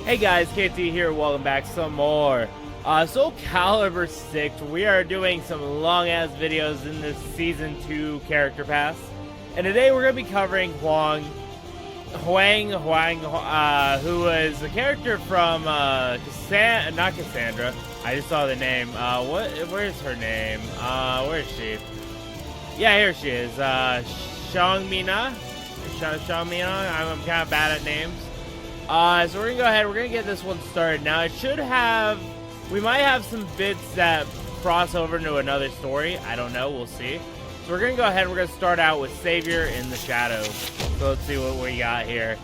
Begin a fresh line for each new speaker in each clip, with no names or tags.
Hey guys, KT here, welcome back some more. Soul Calibur 6, we are doing some long-ass videos in this Season 2 character pass. And today we're going to be covering Hwang, who was a character from, not Cassandra, I just saw the name. Where's her name? Where is she? Yeah, here she is. Seong-gyeong? I'm kind of bad at names. So we're gonna go ahead, we're gonna get this one started. Now it should have, we might have some bits that cross over into another story. I don't know, we'll see. So we're gonna go ahead, we're gonna start out with Savior in the Shadows. So let's see what we got here.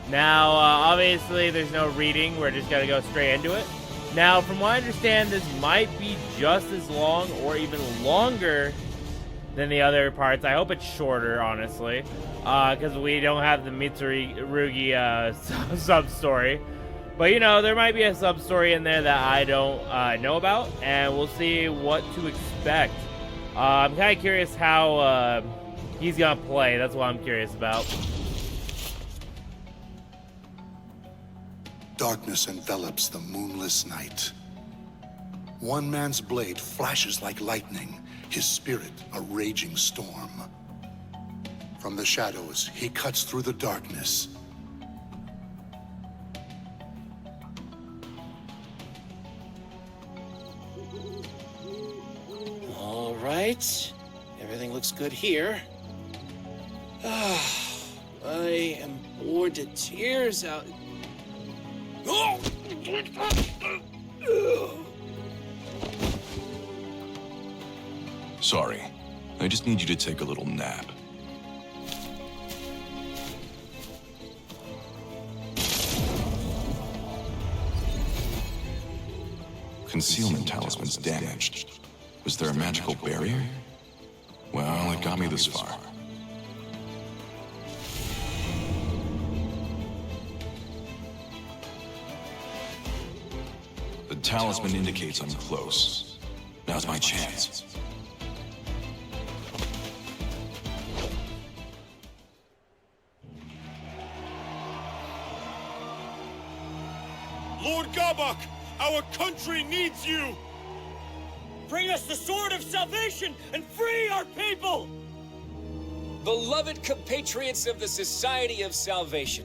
Now, obviously there's no reading, we're just gonna go straight into it. Now, from what I understand, this might be just as long or even longer than the other parts. I hope it's shorter, honestly, because we don't have the Mitsurugi sub-story. But, you know, there might be a sub-story in there that I don't know about, and we'll see what to expect. I'm kind of curious how he's going to play. That's what I'm curious about.
Darkness envelops the moonless night. One man's blade flashes like lightning, his spirit a raging storm. From the shadows, he cuts through the darkness.
All right, everything looks good here. I am bored to tears out.
Sorry, I just need you to take a little nap. Concealment talisman's damaged. Was there a magical barrier? Well, it got me this far. The talisman indicates I'm close. Now's my chance.
Lord Gabak, our country needs you! Bring us the sword of salvation and free our people!
Beloved compatriots of the Society of Salvation,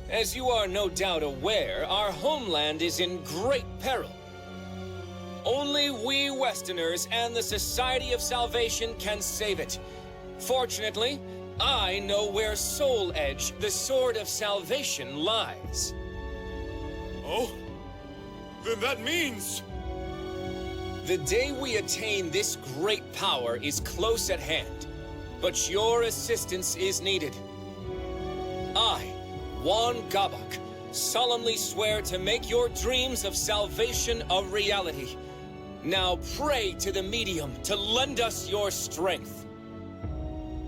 as you are no doubt aware, our homeland is in great peril. Only we Westerners and the Society of Salvation can save it. Fortunately, I know where Soul Edge, the Sword of Salvation, lies.
Oh? Then that means...
The day we attain this great power is close at hand, but your assistance is needed. I, Hwang Gabak, solemnly swear to make your dreams of salvation a reality. Now pray to the medium to lend us your strength.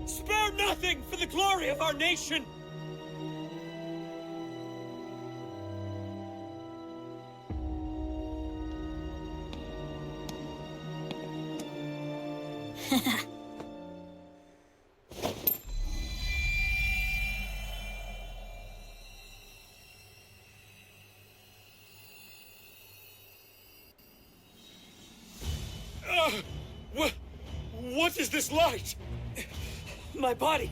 Spare nothing for the glory of our nation! What is this light? My body,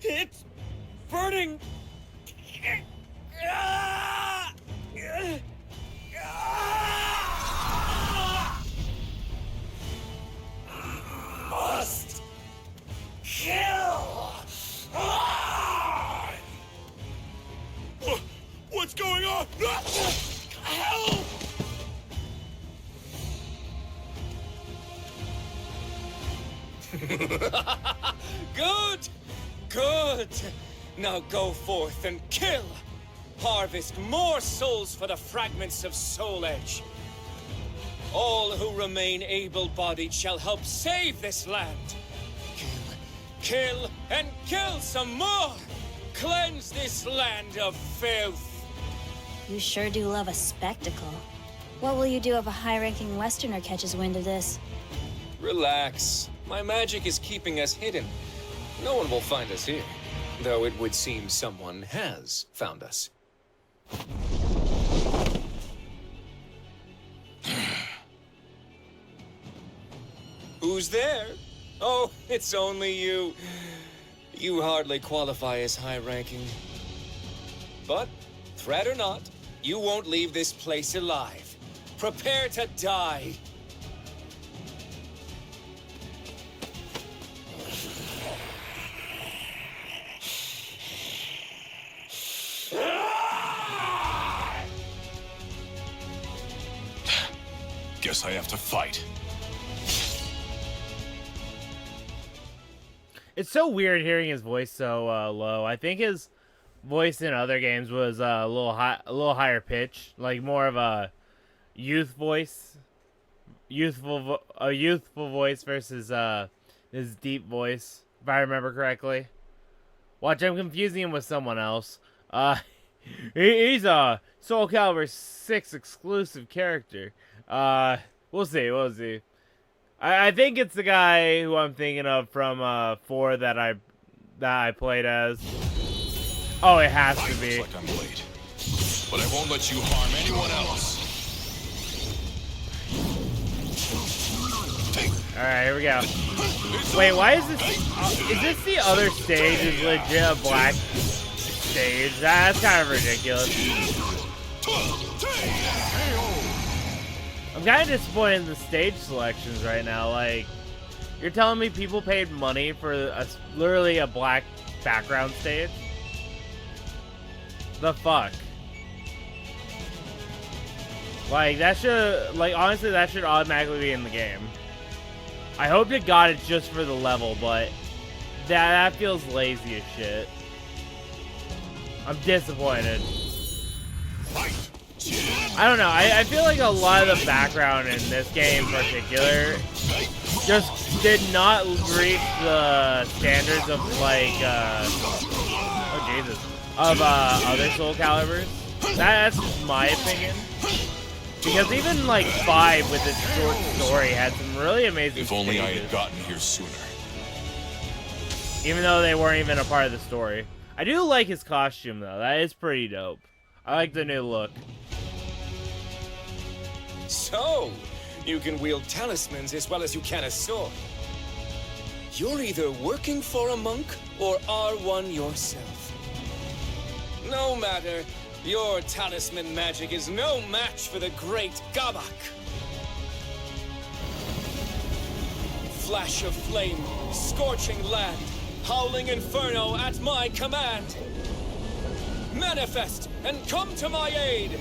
it's burning. Must kill. What's going on? Help!
Good! Good! Now go forth and kill! Harvest more souls for the fragments of Soul Edge. All who remain able-bodied shall help save this land. Kill, and kill some more! Cleanse this land of filth!
You sure do love a spectacle. What will you do if a high-ranking Westerner catches wind of this?
Relax. My magic is keeping us hidden. No one will find us here. Though it would seem someone has found us. Who's there? Oh, it's only you. You hardly qualify as high-ranking. But, threat or not, you won't leave this place alive. Prepare to die.
Guess I have to fight.
It's so weird hearing his voice so low. I think his voice in other games was a little higher pitch, like more of a youth voice, a youthful voice versus his deep voice, if I remember correctly. Watch, I'm confusing him with someone else. He's a Soul Calibur 6 exclusive character. We'll see. I think it's the guy who I'm thinking of from 4 that I played as. Oh, it has to be.
Looks like I'm late, but I won't let you harm anyone else.
All right, here we go. Wait, why is this? Is this the other stage? Is legit a black stage? That's kind of ridiculous. I'm kind of disappointed in the stage selections right now. Like, you're telling me people paid money for literally a black background stage? The fuck? Like, that should, like, honestly, that should automatically be in the game. I hope to God it's just for the level, but that feels lazy as shit. I'm disappointed. I don't know. I feel like a lot of the background in this game in particular just did not reach the standards of like oh Jesus, of other Soul Caliburs. That's my opinion. Because even like 5 with its short story had some really amazing
If only I
stages,
had gotten here sooner.
even though they weren't even a part of the story. I do like his costume though. That is pretty dope. I like the new look.
So, you can wield talismans as well as you can a sword. You're either working for a monk or are one yourself. No matter, your talisman magic is no match for the great Gabak. Flash of flame, scorching land, howling inferno at my command. Manifest and come to my aid!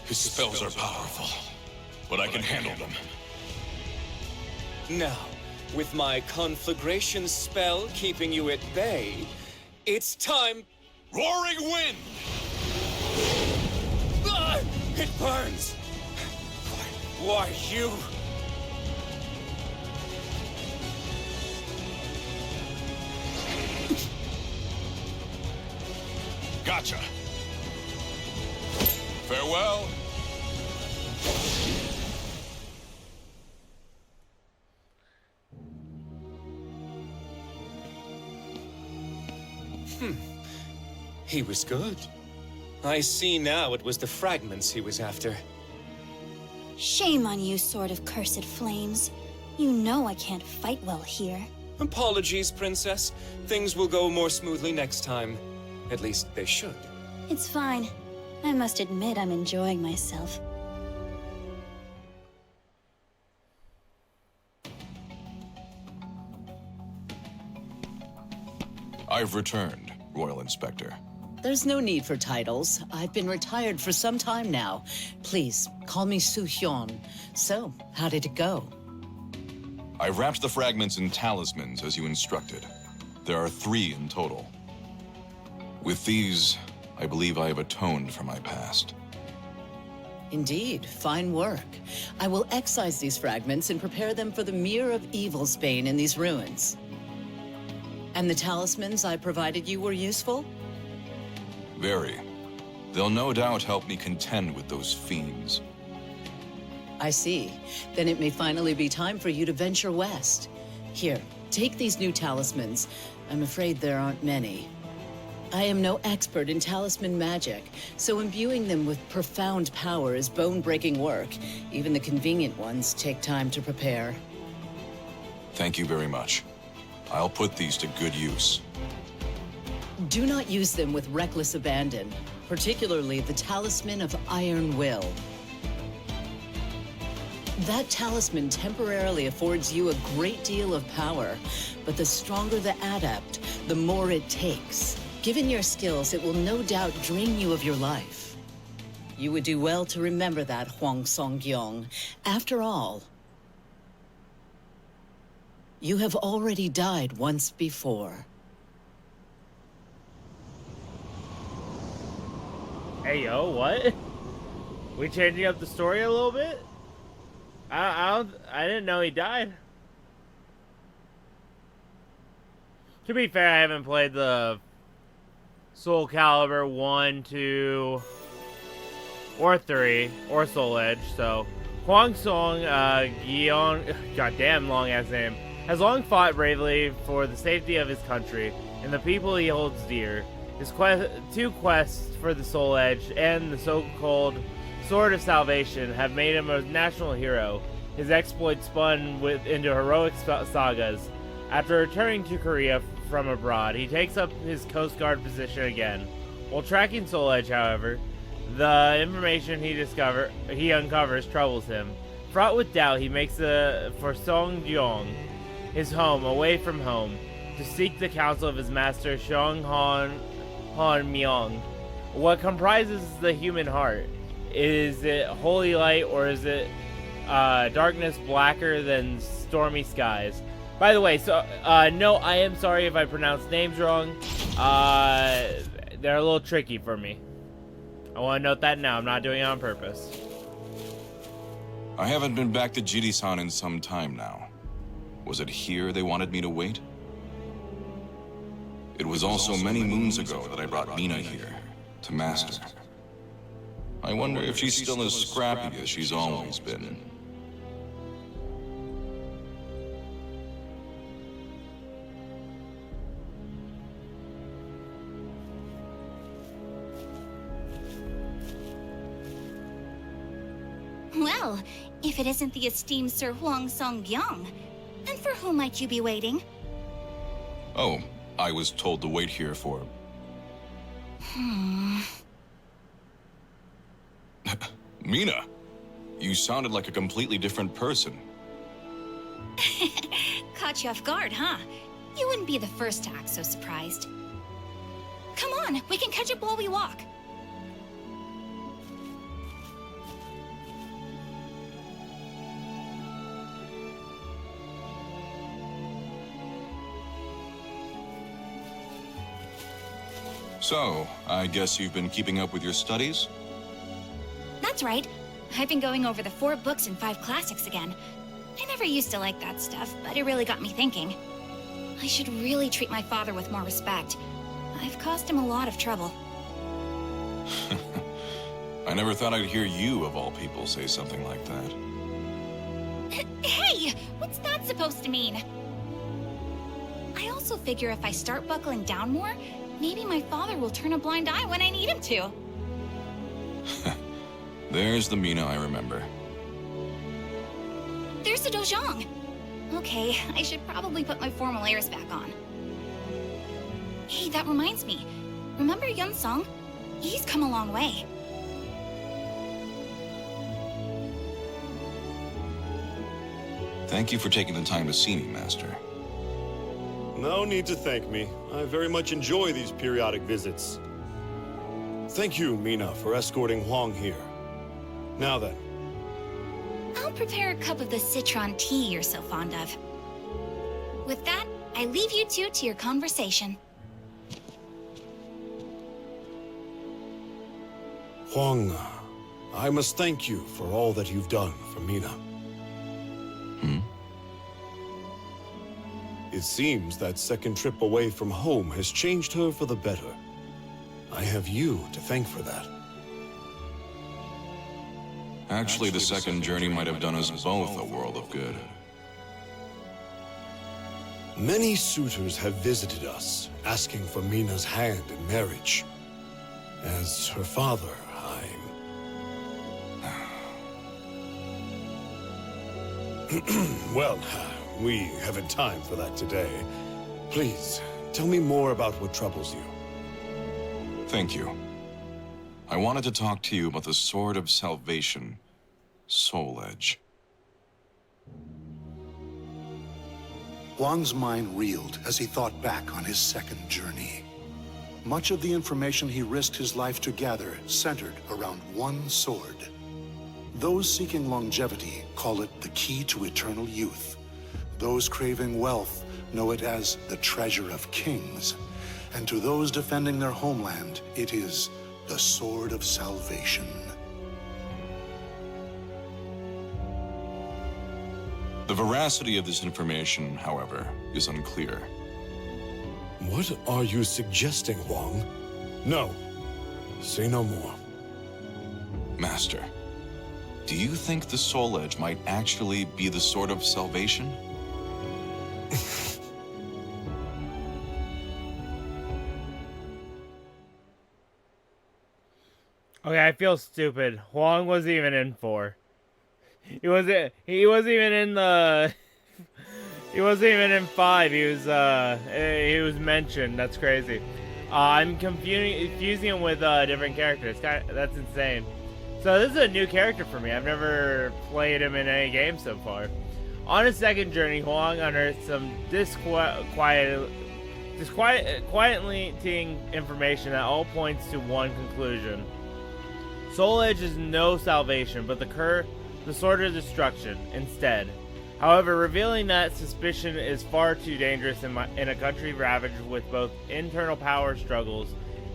His spells are powerful, but I can handle them.
Now, with my conflagration spell keeping you at bay, it's time...
Roaring wind!
Ah! It burns! Why you...
Gotcha. Farewell.
He was good. I see now it was the fragments he was after.
Shame on you, Sword of Cursed Flames. You know I can't fight well here.
Apologies, Princess. Things will go more smoothly next time. At least they should.
It's fine. I must admit I'm enjoying myself.
I've returned, Royal Inspector.
There's no need for titles. I've been retired for some time now. Please, call me Seong-gyeong. So, how did it go?
I wrapped the fragments in talismans as you instructed. There are 3 in total. With these, I believe I have atoned for my past.
Indeed, fine work. I will excise these fragments and prepare them for the Mirror of Evil's bane in these ruins. And the talismans I provided you were useful?
Very. They'll no doubt help me contend with those fiends.
I see. Then it may finally be time for you to venture west. Here, take these new talismans. I'm afraid there aren't many. I am no expert in talisman magic, so imbuing them with profound power is bone-breaking work. Even the convenient ones take time to prepare.
Thank you very much. I'll put these to good use.
Do not use them with reckless abandon, particularly the Talisman of Iron Will. That talisman temporarily affords you a great deal of power, but the stronger the adept, the more it takes. Given your skills, it will no doubt drain you of your life. You would do well to remember that, Hwang Seong-gyeong. After all, you have already died once before.
Hey, yo, what? We changing up the story a little bit? I didn't know he died. To be fair, I haven't played the Soul Calibur 1, 2, or 3, or Soul Edge, so Hwang Seong-gyeong, goddamn long ass name, has long fought bravely for the safety of his country and the people he holds dear. His two quests for the Soul Edge and the so-called Sword of Salvation have made him a national hero. His exploits spun into heroic sagas. After returning to Korea from abroad, he takes up his Coast Guard position again. While tracking Soul Edge, however, the information he uncovers troubles him. Fraught with doubt, he makes for Seong-gyeong, his home away from home, to seek the counsel of his master Seong-gyeong. What comprises the human heart? Is it holy light, or is it darkness blacker than stormy skies? By the way, so no, I am sorry if I pronounced names wrong. They're a little tricky for me. I want to note that now. I'm not doing it on purpose.
I haven't been back to Jiri-san in some time now. Was it here they wanted me to wait? It was also many moons ago that I brought Mina here, to Master. I wonder if she's still as scrappy as she's always been.
Well, if it isn't the esteemed Sir Hwang Seong-gyeong, then for whom might you be waiting?
Oh, I was told to wait here for... Mina, you sounded like a completely different person.
Caught you off guard, huh? You wouldn't be the first to act so surprised. Come on, we can catch up while we walk.
So, I guess you've been keeping up with your studies?
That's right. I've been going over the 4 books and 5 classics again. I never used to like that stuff, but it really got me thinking. I should really treat my father with more respect. I've caused him a lot of trouble.
I never thought I'd hear you, of all people, say something like that.
Hey! What's that supposed to mean? I also figure if I start buckling down more, maybe my father will turn a blind eye when I need him to.
There's the Mina I remember.
There's the Dojang. Okay, I should probably put my formal airs back on. Hey, that reminds me. Remember Yun-sung? He's come a long way.
Thank you for taking the time to see me, Master.
No need to thank me. I very much enjoy these periodic visits. Thank you, Mina, for escorting Hwang here. Now then.
I'll prepare a cup of the citron tea you're so fond of. With that, I leave you two to your conversation.
Hwang, I must thank you for all that you've done for Mina. It seems that second trip away from home has changed her for the better. I have you to thank for that.
Actually, the second journey might have done us both a world of good.
Many suitors have visited us, asking for Mina's hand in marriage. As her father, Well, we haven't time for that today. Please, tell me more about what troubles you.
Thank you. I wanted to talk to you about the Sword of Salvation, Soul Edge.
Hwang's mind reeled as he thought back on his second journey. Much of the information he risked his life to gather centered around one sword. Those seeking longevity call it the key to eternal youth. Those craving wealth know it as the treasure of kings. And to those defending their homeland, it is the Sword of Salvation.
The veracity of this information, however, is unclear.
What are you suggesting, Hwang? No. Say no more.
Master, do you think the Soul Edge might actually be the Sword of Salvation?
Okay, I feel stupid. Hwang wasn't even in 4. He wasn't even in the... He wasn't even in 5. He was mentioned. That's crazy. I'm confusing him with different characters. That's insane. So this is a new character for me. I've never played him in any game so far. On his second journey, Hwang unearthed some disquieting information that all points to one conclusion. Soul Edge is no salvation, but the Sword of Destruction instead. However, revealing that suspicion is far too dangerous in a country ravaged with both internal power struggles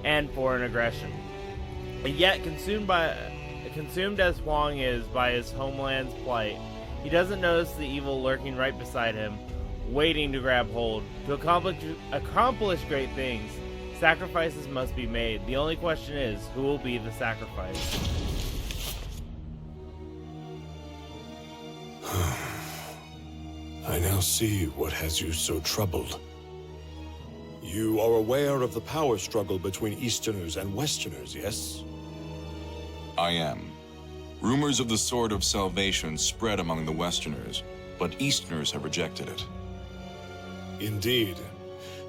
and foreign aggression. And yet, consumed as Hwang is by his homeland's plight, he doesn't notice the evil lurking right beside him, waiting to grab hold. To accomplish great things, sacrifices must be made. The only question is, who will be the sacrifice?
I now see what has you so troubled. You are aware of the power struggle between Easterners and Westerners, yes?
I am. Rumors of the Sword of Salvation spread among the Westerners, but Easterners have rejected it.
Indeed.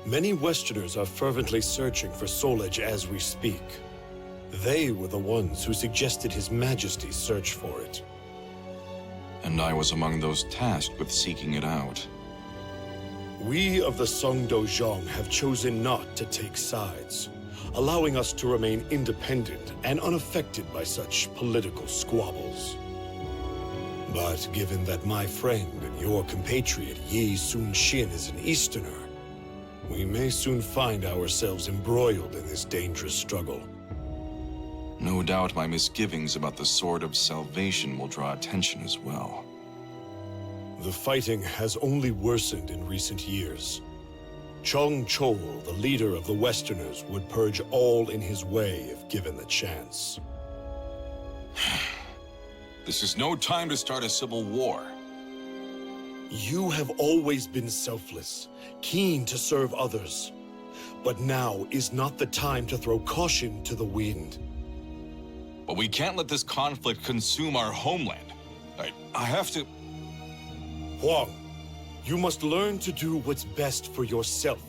Many Westerners are fervently searching for Soul Edge as we speak. They were the ones who suggested His Majesty search for it.
And I was among those tasked with seeking it out.
We of the Seong-gyeong have chosen not to take sides, allowing us to remain independent and unaffected by such political squabbles. But given that my friend and your compatriot Yi Sun-shin is an Easterner, we may soon find ourselves embroiled in this dangerous struggle.
No doubt my misgivings about the Sword of Salvation will draw attention as well.
The fighting has only worsened in recent years. Chong Chol, the leader of the Westerners, would purge all in his way if given the chance.
This is no time to start a civil war.
You have always been selfless, keen to serve others. But now is not the time to throw caution to the wind.
But we can't let this conflict consume our homeland. I have to...
Hwang, you must learn to do what's best for yourself.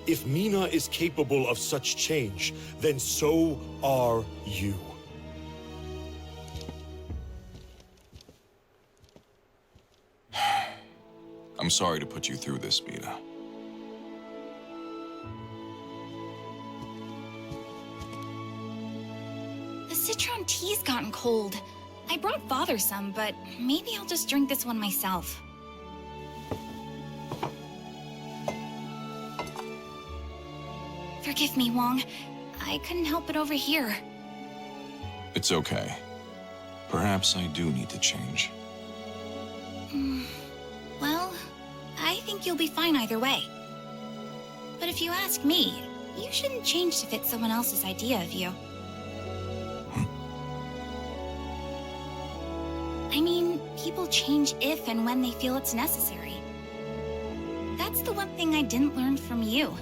If Mina is capable of such change, then so are you.
I'm sorry to put you through this, Mina.
The citron tea's gotten cold. I brought Father some, but maybe I'll just drink this one myself. Forgive me, Hwang. I couldn't help but overhear.
It's okay. Perhaps I do need to change.
Well, I think you'll be fine either way. But if you ask me, you shouldn't change to fit someone else's idea of you. I mean, people change if and when they feel it's necessary. That What's the one thing I didn't learn from you?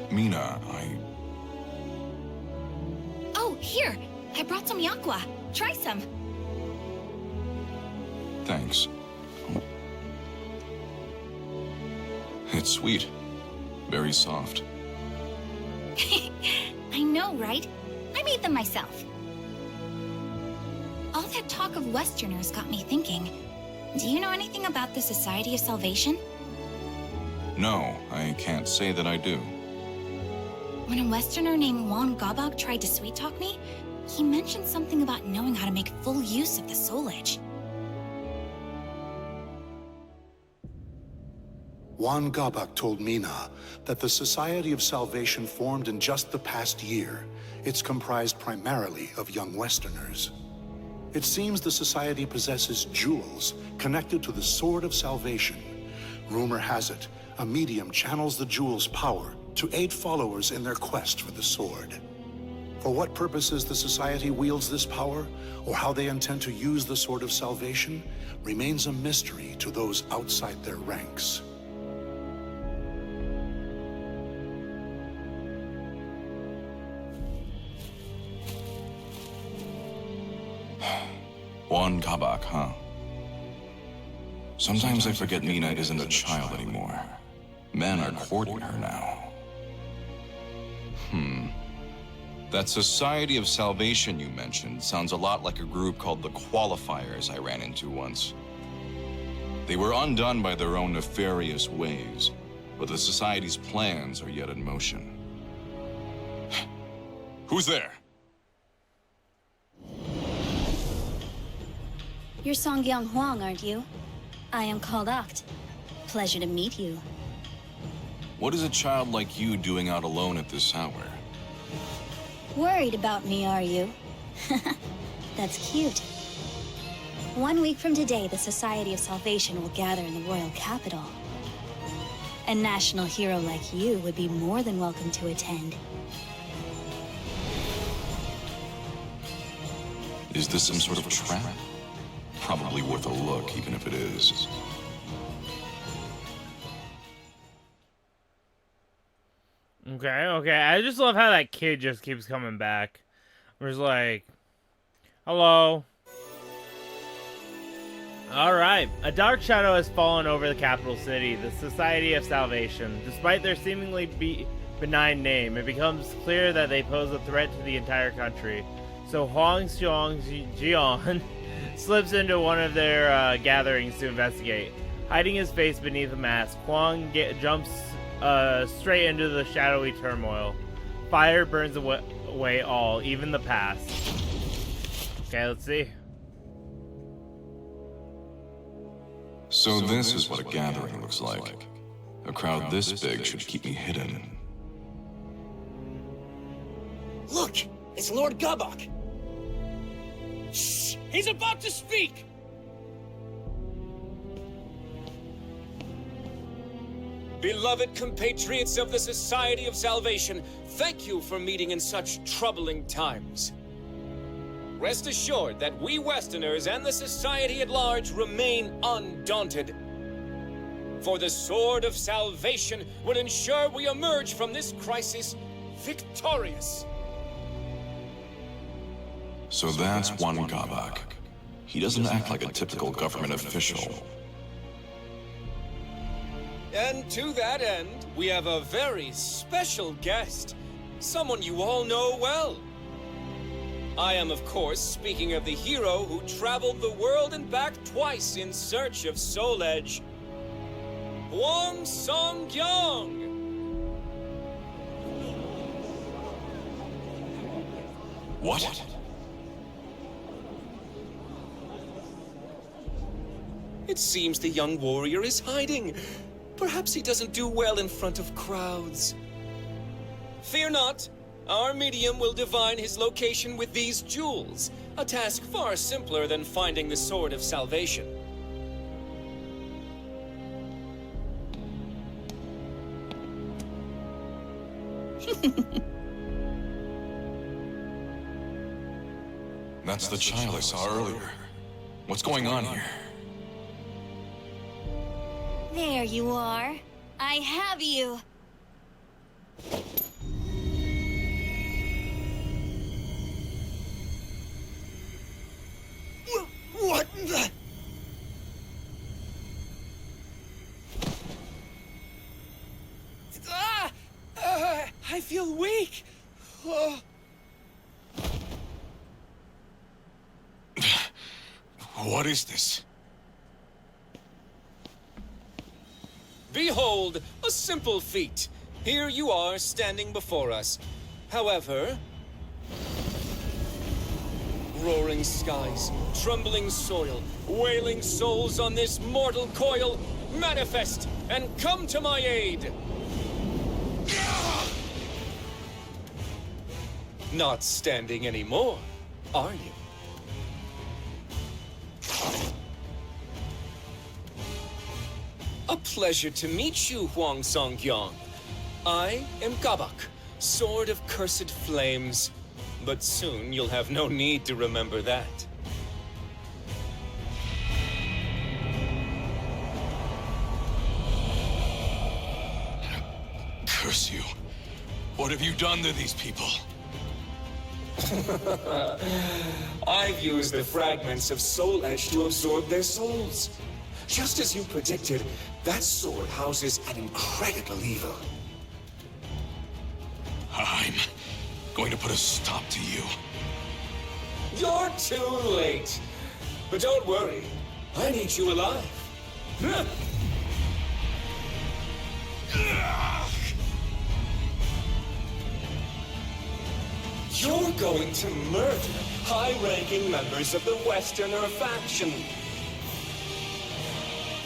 Mina,
Oh, here! I brought some yakwa. Try some.
Thanks. It's sweet. Very soft.
I know, right? I made them myself. All that talk of Westerners got me thinking. Do you know anything about the Society of Salvation?
No, I can't say that I do.
When a Westerner named Hwang tried to sweet-talk me, he mentioned something about knowing how to make full use of the Soul Edge.
Hwang told Mina that the Society of Salvation formed in just the past year. It's comprised primarily of young Westerners. It seems the Society possesses jewels connected to the Sword of Salvation. Rumor has it, a medium channels the jewel's power to aid followers in their quest for the sword. For what purposes the Society wields this power, or how they intend to use the Sword of Salvation, remains a mystery to those outside their ranks.
Hwang, huh? Sometimes I forget Mina isn't a child anymore. Men are courting her now. That Society of Salvation you mentioned sounds a lot like a group called the Qualifiers I ran into once. They were undone by their own nefarious ways, but the Society's plans are yet in motion. Who's there?
You're Seong-gyeong Hwang, aren't you? I am called Oct. Pleasure to meet you.
What is a child like you doing out alone at this hour?
Worried about me, are you? That's cute. 1 week from today, the Society of Salvation will gather in the royal capital. A national hero like you would be more than welcome to attend.
Is this some sort of trap? Probably worth a look, even if it is.
Okay. I just love how that kid just keeps coming back. We're just like, hello. Alright, a dark shadow has fallen over the capital city, the Society of Salvation. Despite their seemingly benign name, it becomes clear that they pose a threat to the entire country. So Hwang Seong-gyeong slips into one of their gatherings to investigate. Hiding his face beneath a mask, Hwang jumps straight into the shadowy turmoil. Fire burns away all, even the past. Okay, let's see.
So this is what a gathering looks like. A crowd this big should keep me hidden.
Look! It's Lord Gabak! Shh! He's about to speak! Beloved compatriots of the Society of Salvation, thank you for meeting in such troubling times. Rest assured that we Westerners and the Society at large remain undaunted. For the Sword of Salvation will ensure we emerge from this crisis victorious.
So that's Hwang Gabak. He doesn't act like a typical government official.
And to that end, we have a very special guest. Someone you all know well. I am, of course, speaking of the hero who traveled the world and back twice in search of Soul Edge. Hwang Seong-gyeong!
What?
It seems the young warrior is hiding. Perhaps he doesn't do well in front of crowds. Fear not. Our medium will divine his location with these jewels. A task far simpler than finding the Sword of Salvation.
That's the child I saw earlier. What's going on here?
There you are. I have you.
What the? I feel weak. Oh.
What is this?
Behold, a simple feat. Here you are, standing before us. However... roaring skies, trembling soil, wailing souls on this mortal coil, manifest and come to my aid! Not standing anymore, are you? A pleasure to meet you, Hwang Seong-gyeong. I am Gabak, Sword of Cursed Flames. But soon you'll have no need to remember that.
Curse you. What have you done to these people?
I've used the fragments of Soul Edge to absorb their souls. Just as you predicted, that sword houses an incredible evil.
I'm going to put a stop to you.
You're too late. But don't worry, I need you alive. You're going to murder high-ranking members of the Westerner faction.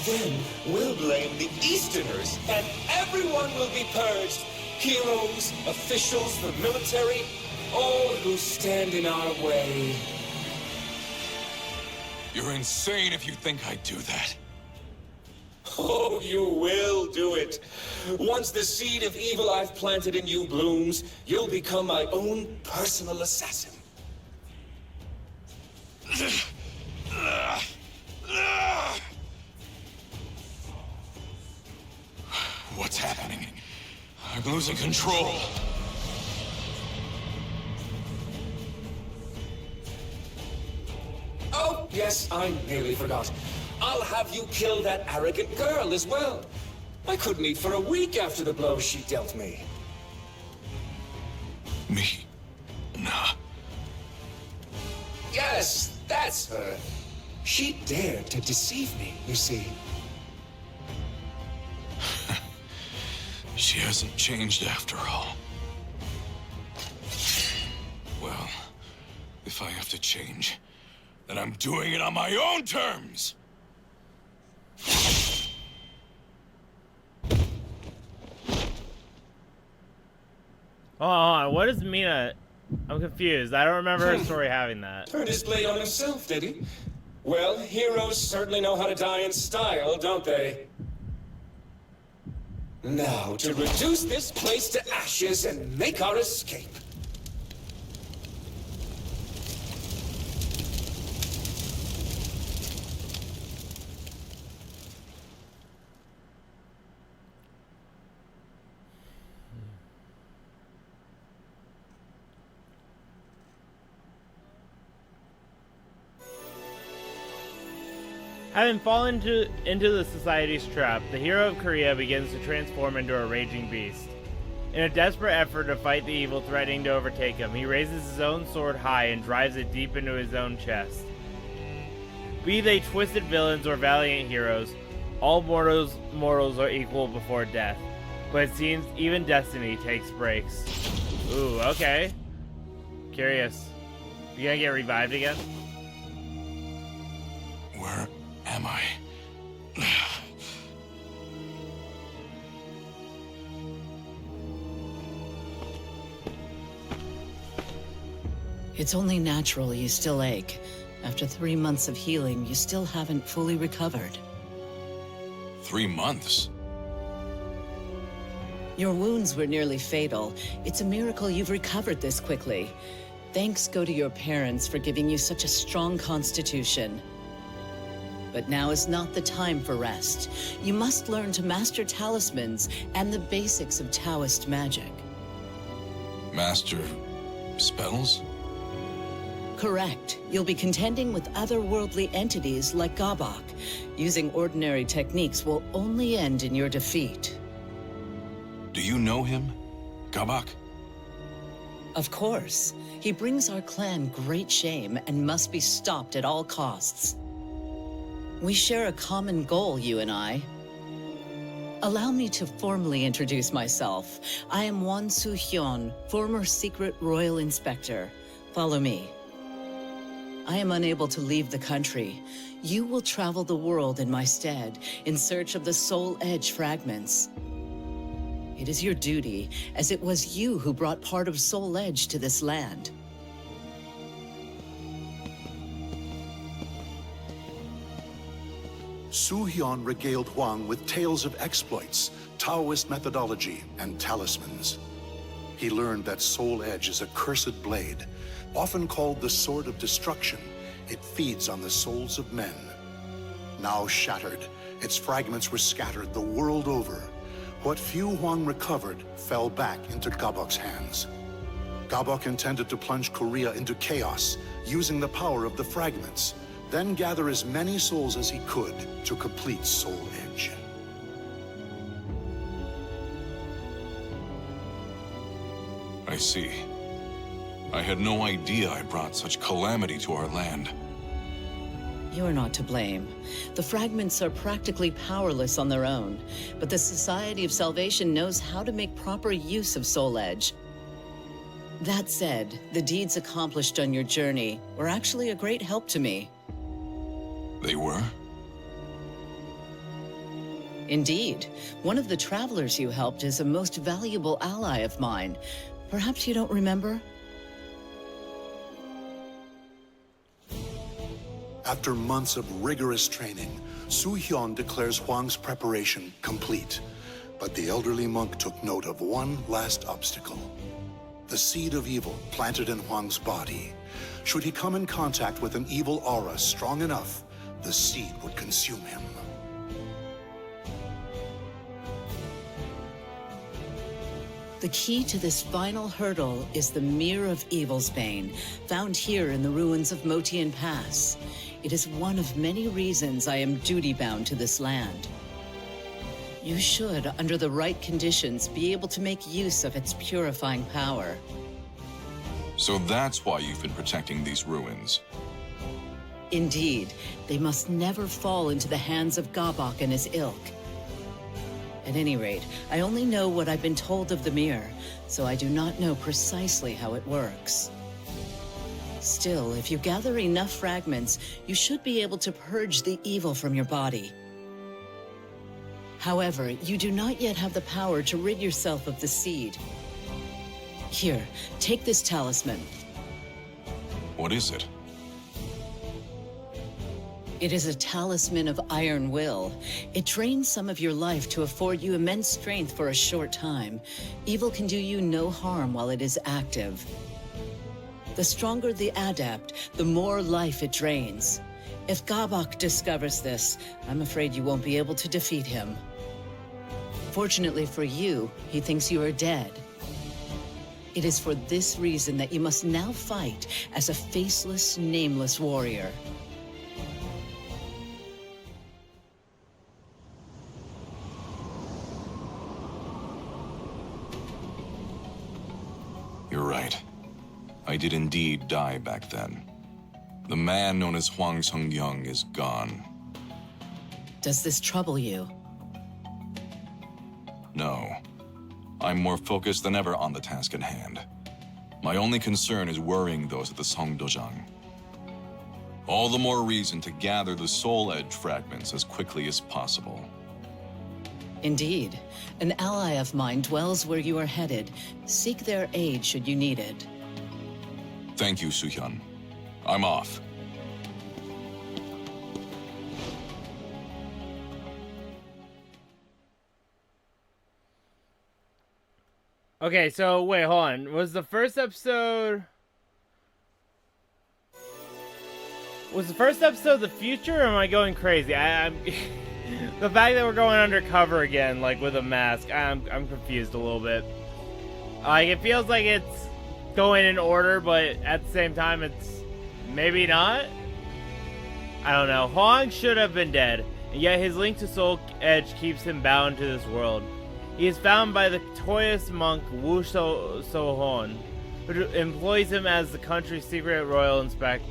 Then we'll blame the Easterners, and everyone will be purged. Heroes, officials, the military, all who stand in our way.
You're insane if you think I'd do that.
Oh, you will do it. Once the seed of evil I've planted in you blooms, you'll become my own personal assassin.
What's happening? I'm losing control.
Oh, yes, I nearly forgot. I'll have you kill that arrogant girl as well. I couldn't eat for a week after the blow she dealt me.
Me? Nah.
Yes, that's her. She dared to deceive me, you see.
She hasn't changed after all. Well, if I have to change, then I'm doing it on my own terms!
Hold on. What does Mina... I'm confused. I don't remember her story having that.
Turned his blade on himself, did he? Well, heroes certainly know how to die in style, don't they? Now, to reduce this place to ashes and make our escape.
Having fallen into the society's trap, the hero of Korea begins to transform into a raging beast. In a desperate effort to fight the evil threatening to overtake him, he raises his own sword high and drives it deep into his own chest. Be they twisted villains or valiant heroes, all mortals are equal before death. But it seems even destiny takes breaks. Ooh, okay. Curious. You gonna get revived again?
Where am I?
It's only natural you still ache. After 3 months of healing, you still haven't fully recovered.
3 months?
Your wounds were nearly fatal. It's a miracle you've recovered this quickly. Thanks go to your parents for giving you such a strong constitution. But now is not the time for rest. You must learn to master talismans and the basics of Taoist magic.
Master spells?
Correct. You'll be contending with otherworldly entities like Gabak. Using ordinary techniques will only end in your defeat.
Do you know him? Gabak?
Of course. He brings our clan great shame and must be stopped at all costs. We share a common goal, you and I. Allow me to formally introduce myself. I am Hwang Soo-hyun, former secret royal inspector. Follow me. I am unable to leave the country. You will travel the world in my stead, in search of the Soul Edge fragments. It is your duty, as it was you who brought part of Soul Edge to this land.
Soo-hyun regaled Hwang with tales of exploits, Taoist methodology, and talismans. He learned that Soul Edge is a cursed blade, often called the Sword of Destruction. It feeds on the souls of men. Now shattered, its fragments were scattered the world over. What few Hwang recovered fell back into Gabok's hands. Gabok intended to plunge Korea into chaos, using the power of the fragments, then gather as many souls as he could to complete Soul Edge.
I see. I had no idea I brought such calamity to our land.
You're not to blame. The fragments are practically powerless on their own, but the Society of Salvation knows how to make proper use of Soul Edge. That said, the deeds accomplished on your journey were actually a great help to me.
They were?
Indeed. One of the travelers you helped is a most valuable ally of mine. Perhaps you don't remember?
After months of rigorous training, Soo-hyun declares Hwang's preparation complete. But the elderly monk took note of one last obstacle. The seed of evil planted in Hwang's body. Should he come in contact with an evil aura strong enough, the seed would consume him.
The key to this final hurdle is the Mirror of Evil's Bane, found here in the ruins of Motian Pass. It is one of many reasons I am duty-bound to this land. You should, under the right conditions, be able to make use of its purifying power.
So that's why you've been protecting these ruins.
Indeed, they must never fall into the hands of Gabok and his ilk. At any rate, I only know what I've been told of the mirror, so I do not know precisely how it works. Still, if you gather enough fragments, you should be able to purge the evil from your body. However, you do not yet have the power to rid yourself of the seed. Here, take this talisman.
What is it?
It is a talisman of iron will. It drains some of your life to afford you immense strength for a short time. Evil can do you no harm while it is active. The stronger the adept, the more life it drains. If Gabok discovers this, I'm afraid you won't be able to defeat him. Fortunately for you, he thinks you are dead. It is for this reason that you must now fight as a faceless, nameless warrior.
You're right. I did indeed die back then. The man known as Hwang Seong-gyeong is gone.
Does this trouble you?
No. I'm more focused than ever on the task at hand. My only concern is worrying those at the Seong-gyeong. All the more reason to gather the Soul Edge fragments as quickly as possible.
Indeed. An ally of mine dwells where you are headed. Seek their aid should you need it.
Thank you, Soo-hyun. I'm off.
Okay, so wait, hold on. Was the first episode... Was the first episode the future, or am I going crazy? I'm the fact that we're going undercover again, like with a mask, I'm confused a little bit. Like, it feels like it's going in order, but at the same time, it's maybe not. I don't know. Hwang should have been dead, and yet his link to Soul Edge keeps him bound to this world. He is found by the Taoist monk Wu Sohon, who employs him as the country's secret royal inspector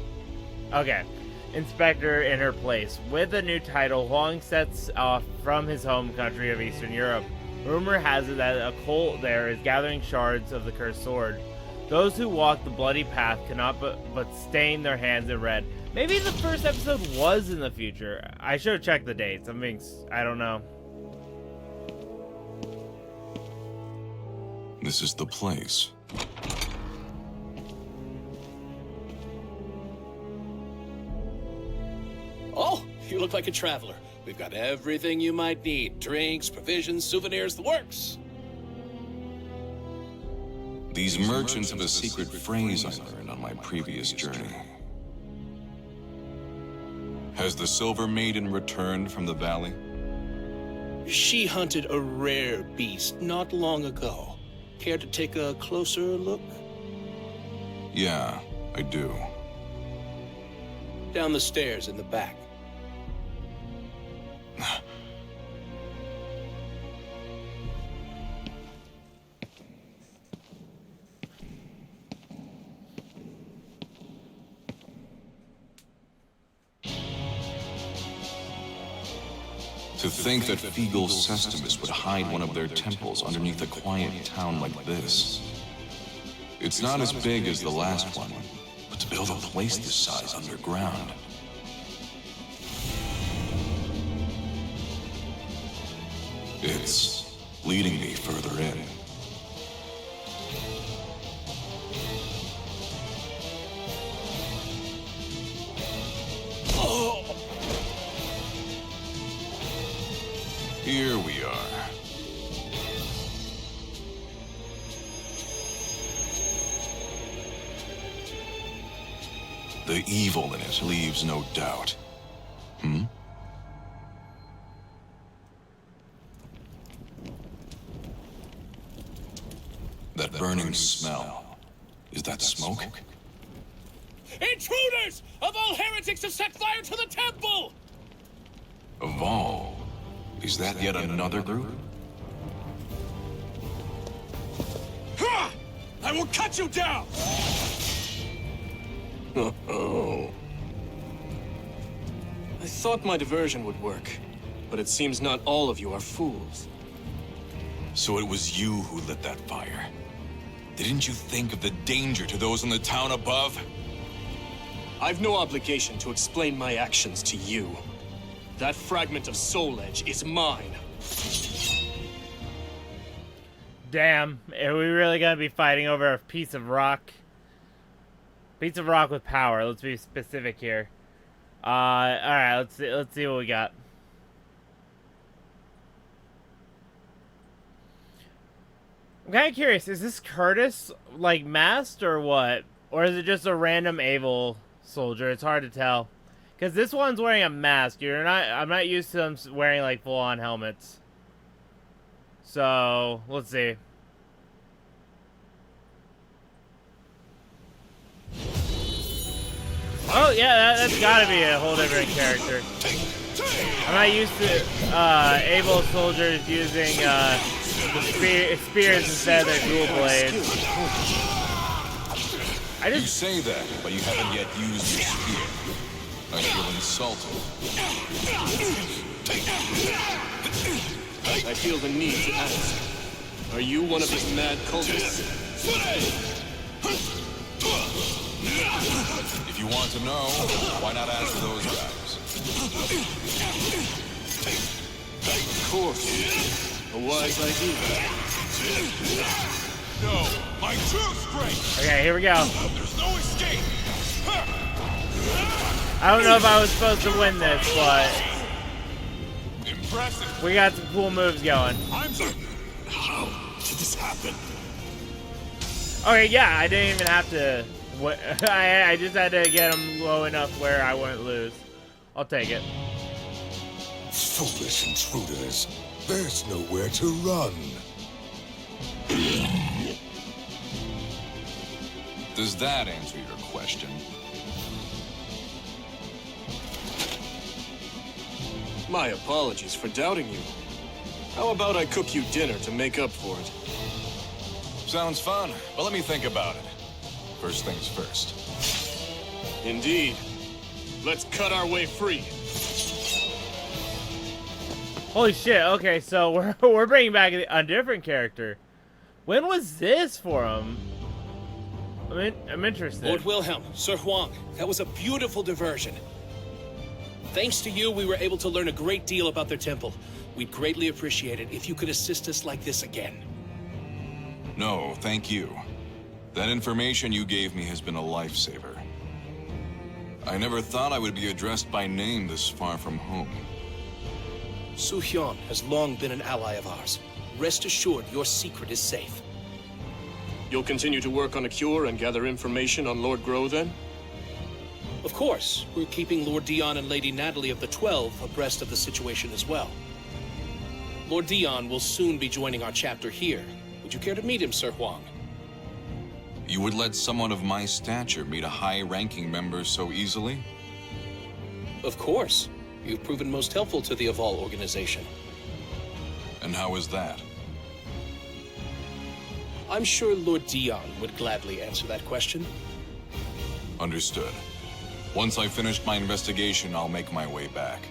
in her place. With a new title, Hwang sets off from his home country of Eastern Europe. Rumor has it that a cult there is gathering shards of the cursed sword. Those who walk the bloody path cannot but stain their hands in red. Maybe the first episode was in the future. I should have checked the dates. I don't know.
This is the place.
Oh, you look like a traveler. We've got everything you might need. Drinks, provisions, souvenirs, the works.
These merchants have a secret phrase I learned on my previous journey. Has the Silver Maiden returned from the valley?
She hunted a rare beast not long ago. Care to take a closer look?
Yeah, I do.
Down the stairs in the back.
To think that Feegle Sestimus would hide one of their temples underneath a quiet town like this. It's not as big as the last one, but to build a place this size underground. It's leading me further in. Here we are. The evil in it leaves no doubt. That burning smell. Is that smoke?
Intruders! Of all heretics have set fire to the temple!
Of all? Is that yet another group?
I will cut you down!
Oh. I thought my diversion would work, but it seems not all of you are fools.
So it was you who lit that fire. Didn't you think of the danger to those in the town above?
I've no obligation to explain my actions to you. That fragment of Soul Edge is mine.
Damn, are we really gonna be fighting over a piece of rock? Piece of rock with power. Let's be specific here. All right. Let's see what we got. I'm kind of curious. Is this Curtis like masked or what, or is it just a random Able soldier? It's hard to tell. Because this one's wearing a mask. I'm not used to them wearing like full-on helmets. So let's see. Oh yeah, that's gotta be a whole different character. I'm not used to Able soldiers using the spears instead of their dual blades.
You say that, but you haven't yet used your spear. I feel insulted.
I feel the need to ask. Are you one of his mad cultists?
If you want to know, why not ask those guys?
Of course. A wise idea.
No, my true strength!
Okay, here we go.
There's no escape!
I don't know if I was supposed to win this, but
Impressive!
we got some cool moves going.
How did this happen?
Okay, yeah, I didn't even have to I just had to get him low enough where I wouldn't lose. I'll take it.
Foolish intruders. There's nowhere to run.
Does that answer your question?
My apologies for doubting you. How about I cook you dinner to make up for it?
Sounds fun, but let me think about it. First things first.
Indeed. Let's cut our way free.
Holy shit, okay, so we're bringing back a different character. When was this for him? I'm interested.
Lord Wilhelm, Sir Hwang, that was a beautiful diversion. Thanks to you, we were able to learn a great deal about their temple. We'd greatly appreciate it if you could assist us like this again.
No, thank you. That information you gave me has been a lifesaver. I never thought I would be addressed by name this far from home.
Soo-hyun has long been an ally of ours. Rest assured, your secret is safe.
You'll continue to work on a cure and gather information on Lord Grow, then?
Of course, we're keeping Lord Dion and Lady Natalie of the 12 abreast of the situation as well. Lord Dion will soon be joining our chapter here. Would you care to meet him, Sir Hwang?
You would let someone of my stature meet a high-ranking member so easily?
Of course. You've proven most helpful to the Aval organization.
And how is that?
I'm sure Lord Dion would gladly answer that question.
Understood. Once I've finished my investigation, I'll make my way back.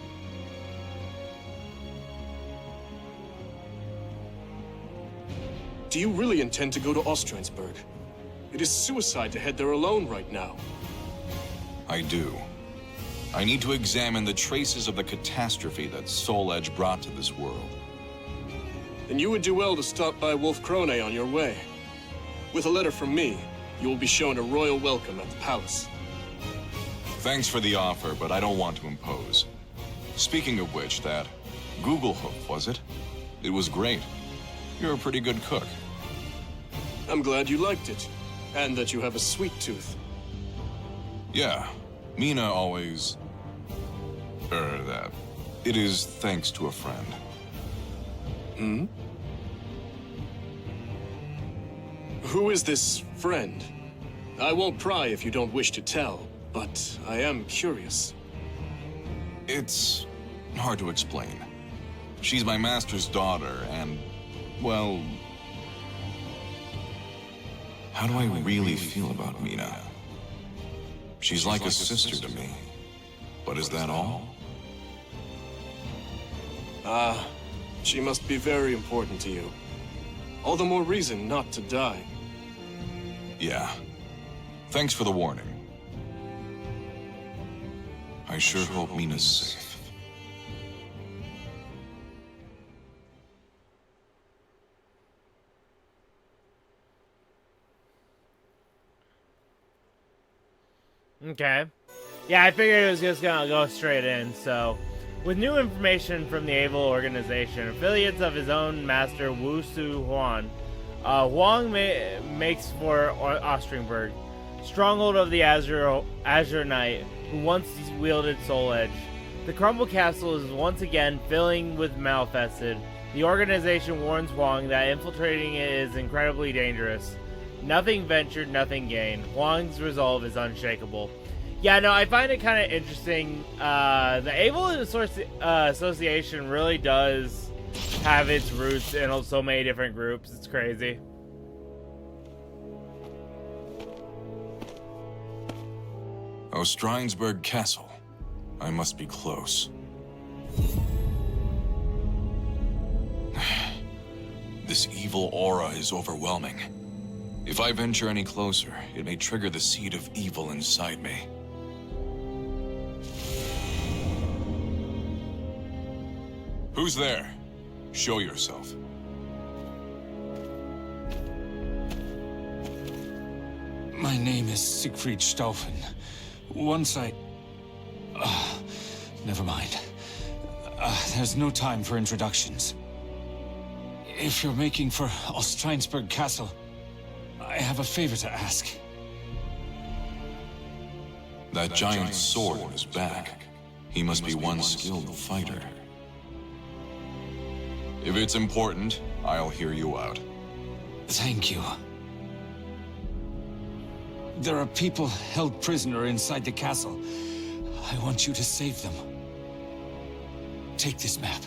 Do you really intend to go to Ostrensburg? It is suicide to head there alone right now.
I do. I need to examine the traces of the catastrophe that Soul Edge brought to this world.
Then you would do well to stop by Wolf Krone on your way. With a letter from me, you will be shown a royal welcome at the palace.
Thanks for the offer, but I don't want to impose. Speaking of which, that Google hoof, was it? It was great. You're a pretty good cook.
I'm glad you liked it, and that you have a sweet tooth.
Yeah, Mina always... that. It is thanks to a friend.
Hmm? Who is this friend? I won't pry if you don't wish to tell, but I am curious.
It's hard to explain. She's my master's daughter, and, well... How do I really feel about Mina? She's like a sister to me. But is that all?
Ah, she must be very important to you. All the more reason not to die.
Yeah. Thanks for the warning. I sure hope Mina's safe.
Okay. Yeah, I figured it was just gonna go straight in, so... With new information from the Aval organization, affiliates of his own master, Wu-Su Huan, Hwang makes for Ostrensburg, stronghold of the Azure Knight, who once wielded Soul Edge. The crumbled castle is once again filling with Malfested. The organization warns Hwang that infiltrating it is incredibly dangerous. Nothing ventured, nothing gained. Hwang's resolve is unshakable. Yeah, no, I find it kind of interesting. The Aval Association really does have its roots in so many different groups. It's crazy.
Ostrensburg Castle. I must be close. This evil aura is overwhelming. If I venture any closer, it may trigger the seed of evil inside me. Who's there? Show yourself.
My name is Siegfried Stauffen. Once I... never mind. There's no time for introductions. If you're making for Ostrensburg Castle, I have a favor to ask.
That giant sword on his back. He must be one skilled fighter. If it's important, I'll hear you out.
Thank you. There are people held prisoner inside the castle. I want you to save them. Take this map.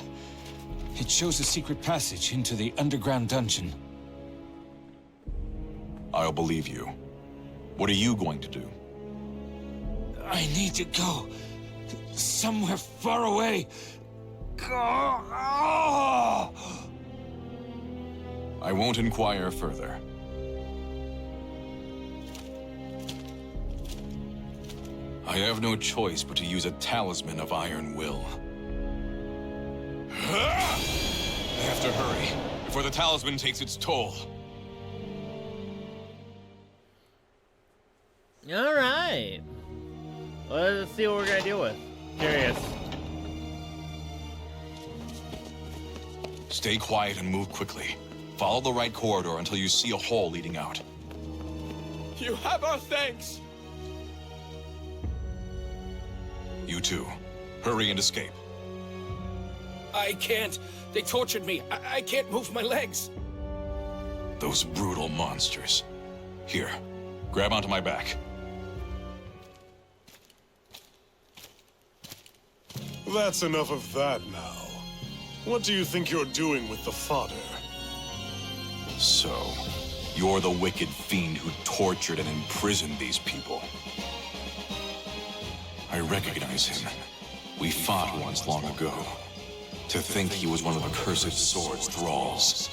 It shows a secret passage into the underground dungeon.
I'll believe you. What are you going to do?
I need to go. Somewhere far away.
I won't inquire further. I have no choice but to use a talisman of iron will. I have to hurry, before the talisman takes its toll.
Alright. Let's see what we're gonna deal with. Curious.
Stay quiet and move quickly. Follow the right corridor until you see a hole leading out.
You have our thanks.
You too. Hurry and escape.
I can't. They tortured me. I can't move my legs.
Those brutal monsters. Here, grab onto my back.
That's enough of that now. What do you think you're doing with the fodder?
So, you're the wicked fiend who tortured and imprisoned these people. I recognize him. We fought once long ago. To think he was one of the cursed sword's thralls.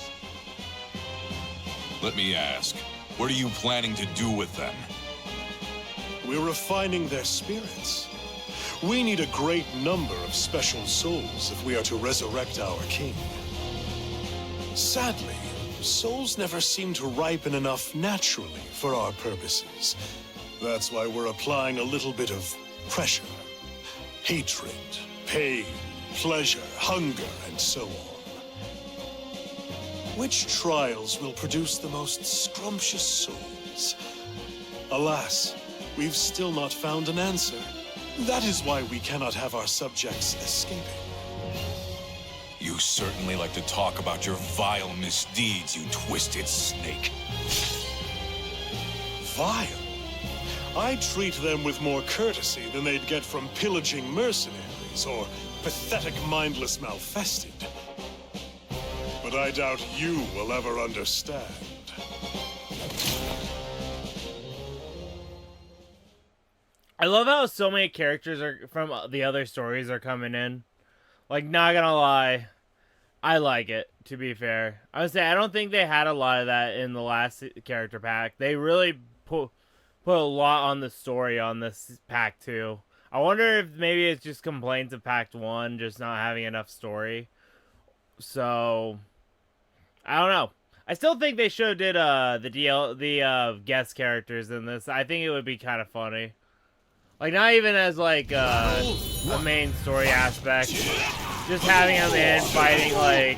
Let me ask, what are you planning to do with them?
We're refining their spirits. We need a great number of special souls if we are to resurrect our king. Sadly, souls never seem to ripen enough naturally for our purposes. That's why we're applying a little bit of pressure. Hatred, pain, pleasure, hunger, and so on. Which trials will produce the most scrumptious souls? Alas, we've still not found an answer. That is why we cannot have our subjects escaping.
You certainly like to talk about your vile misdeeds, you twisted snake.
Vile? I treat them with more courtesy than they'd get from pillaging mercenaries or pathetic mindless malfested. But I doubt you will ever understand.
I love how so many characters are from the other stories are coming in. Like, not gonna lie, I like it, to be fair. I would say I don't think they had a lot of that in the last character pack. They really put a lot on the story on this pack, too. I wonder if maybe it's just complaints of Pack 1, just not having enough story. So, I don't know. I still think they should have did the guest characters in this. I think it would be kind of funny. Like, not even as, like, a main story aspect. Just having them in, fighting, like,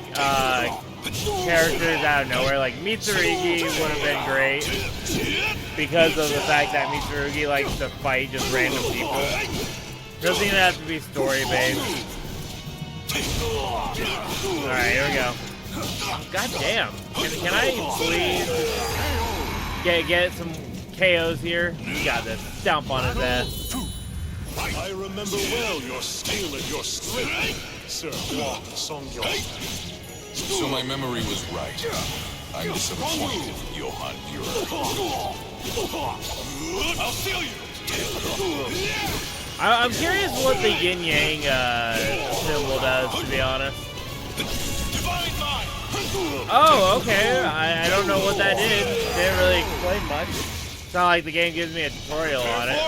characters out of nowhere. Like, Mitsurugi would have been great. Because of the fact that Mitsurugi likes to fight just random people. Doesn't even have to be story-based. Alright, here we go. God damn. Can I please get some KOs here? You got this. Stomp on his ass.
I remember well your skill and your strength, Sir Hwang, Seong-gyeong.
So my memory was right. I'm disappointed, Johann Bureau.
I'll steal you!
I'm curious what the yin-yang symbol does, to be honest. Oh, okay. I don't know what that did. Didn't really explain much. It's not like the game gives me a tutorial on it.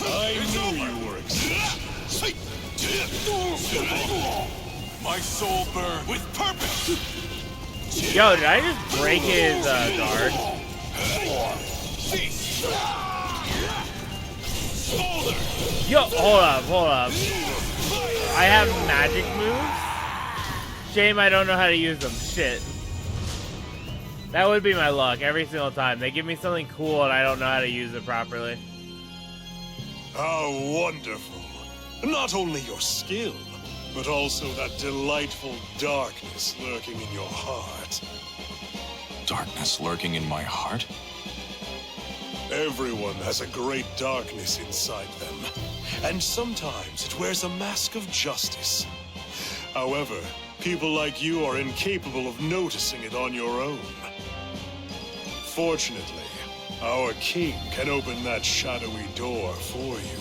I knew you were excited.
My soul burns with purpose.
Yo, did I just break his guard? Yo, hold up. I have magic moves? Shame I don't know how to use them. Shit. That would be my luck every single time. They give me something cool and I don't know how to use it properly.
How wonderful. Not only your skill, but also that delightful darkness lurking in your heart.
Darkness lurking in my heart?
Everyone has a great darkness inside them, and sometimes it wears a mask of justice. However, people like you are incapable of noticing it on your own. Fortunately, our king can open that shadowy door for you.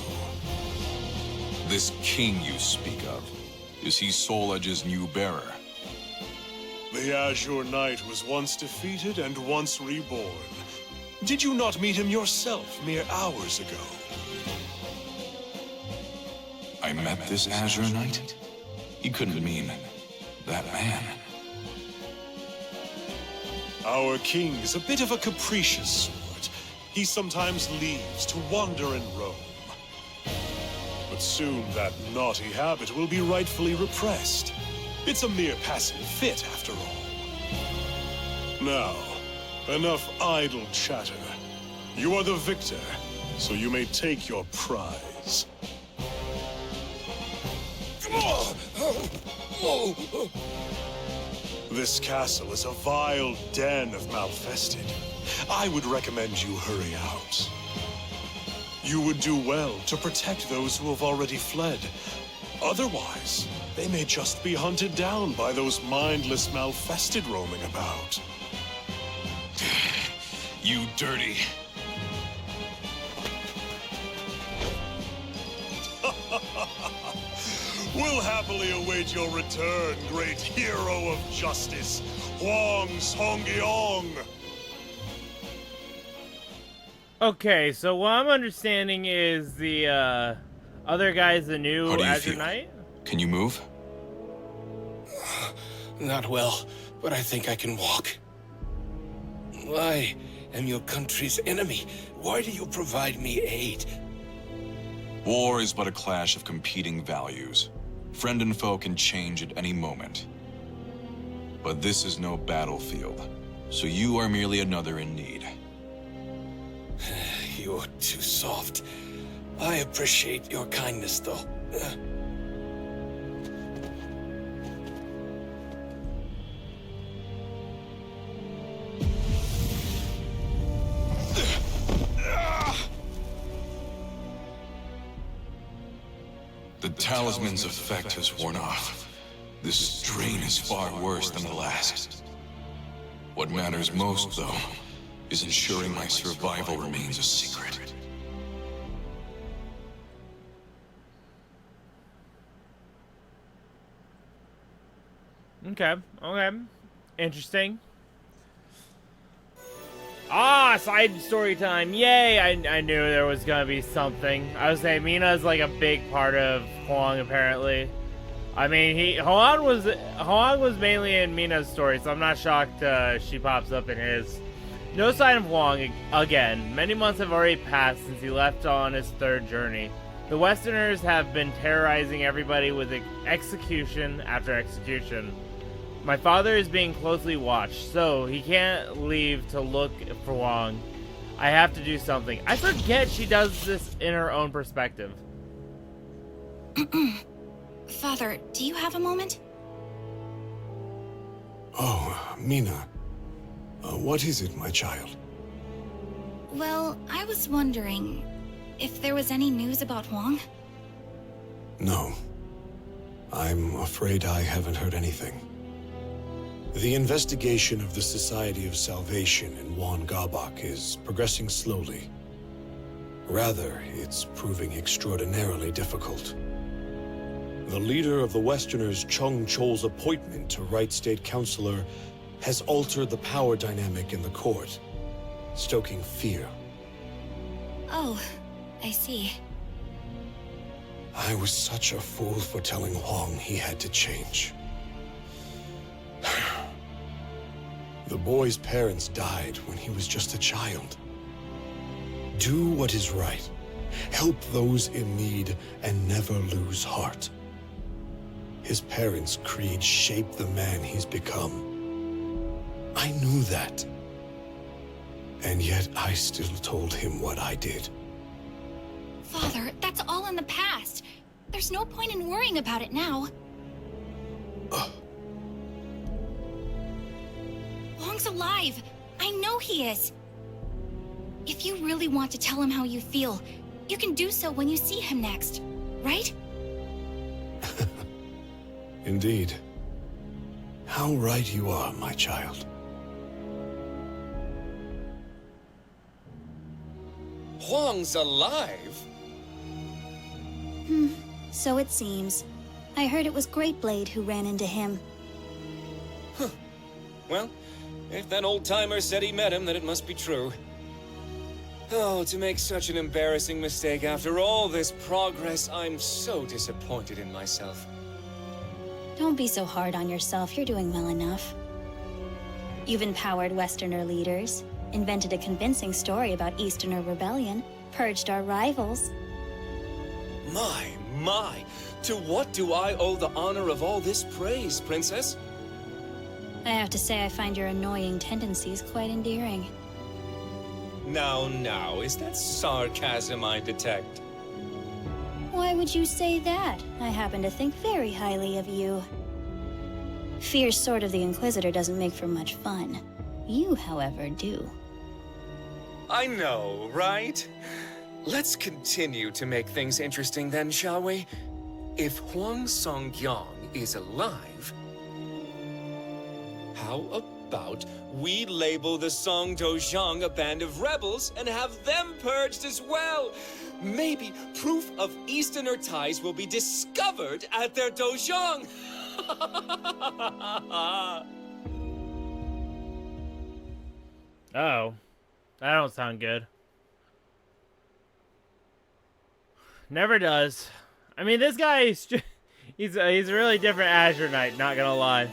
This king you speak of, is he Soul Edge's new bearer?
The Azure Knight was once defeated and once reborn. Did you not meet him yourself mere hours ago?
I met this Azure Knight? He couldn't mean that man.
Our king is a bit of a capricious sort. He sometimes leaves to wander and roam. But soon that naughty habit will be rightfully repressed. It's a mere passing fit, after all. Now, enough idle chatter. You are the victor, so you may take your prize. This castle is a vile den of malfested. I would recommend you hurry out. You would do well to protect those who have already fled. Otherwise, they may just be hunted down by those mindless malfested roaming about.
You dirty.
We'll happily await your return, great hero of justice, Hwang Seong-gyeong.
Okay, so what I'm understanding is the other guy's the new
How do you
Azure
feel?
Knight?
Can you move?
Not well, but I think I can walk. I am your country's enemy. Why do you provide me aid?
War is but a clash of competing values. Friend and foe can change at any moment. But this is no battlefield, so you are merely another in need.
You're too soft. I appreciate your kindness, though.
The talisman's effect has worn off. This strain is far worse than the last. What matters most, though, is ensuring my survival remains a secret.
Okay, okay. Interesting. Ah, side story time. Yay! I knew there was gonna be something. I was saying Mina's like a big part of Hwang, apparently. I mean, Hwang was mainly in Mina's story, so I'm not shocked she pops up in his. No sign of Hwang again. Many months have already passed since he left on his third journey. The Westerners have been terrorizing everybody with execution after execution. My father is being closely watched, so he can't leave to look for Hwang. I have to do something. I forget she does this in her own perspective.
Father, do you have a moment?
Oh, Mina. What is it, my child?
Well, I was wondering if there was any news about Hwang?
No. I'm afraid I haven't heard anything. The investigation of the Society of Salvation in Gabak is progressing slowly. Rather, it's proving extraordinarily difficult. The leader of the Westerners, Chung Chol's appointment to Right State Councilor has altered the power dynamic in the court, stoking fear.
Oh, I see.
I was such a fool for telling Hwang he had to change. The boy's parents died when he was just a child. Do what is right. Help those in need and never lose heart. His parents' creed shaped the man he's become. I knew that, And yet I still told him what I did.
Father, that's all in the past. There's no point in worrying about it now. Hwang's alive. I know he is. If you really want to tell him how you feel, you can do so when you see him next, right?
Indeed. How right you are, my child.
Hwang's alive?
So it seems. I heard it was Greatblade who ran into him.
Well, if that old-timer said he met him, then it must be true. Oh, to make such an embarrassing mistake after all this progress, I'm so disappointed in myself.
Don't be so hard on yourself, you're doing well enough. You've empowered Westerner leaders, invented a convincing story about Easterner rebellion, purged our rivals.
My, to what do I owe the honor of all this praise, Princess?
I have to say I find your annoying tendencies quite endearing.
Now, is that sarcasm I detect?
Why would you say that? I happen to think very highly of you. Fierce Sword of the Inquisitor doesn't make for much fun. You, however, do.
I know, right? Let's continue to make things interesting then, shall we? If Hwang Seong-gyeong is alive, how about we label the Seong-gyeong a band of rebels and have them purged as well? Maybe proof of Easterner ties will be discovered at their dojang.
Oh, that don't sound good. Never does. I mean, this guy he's a really different Azure Knight, not gonna lie.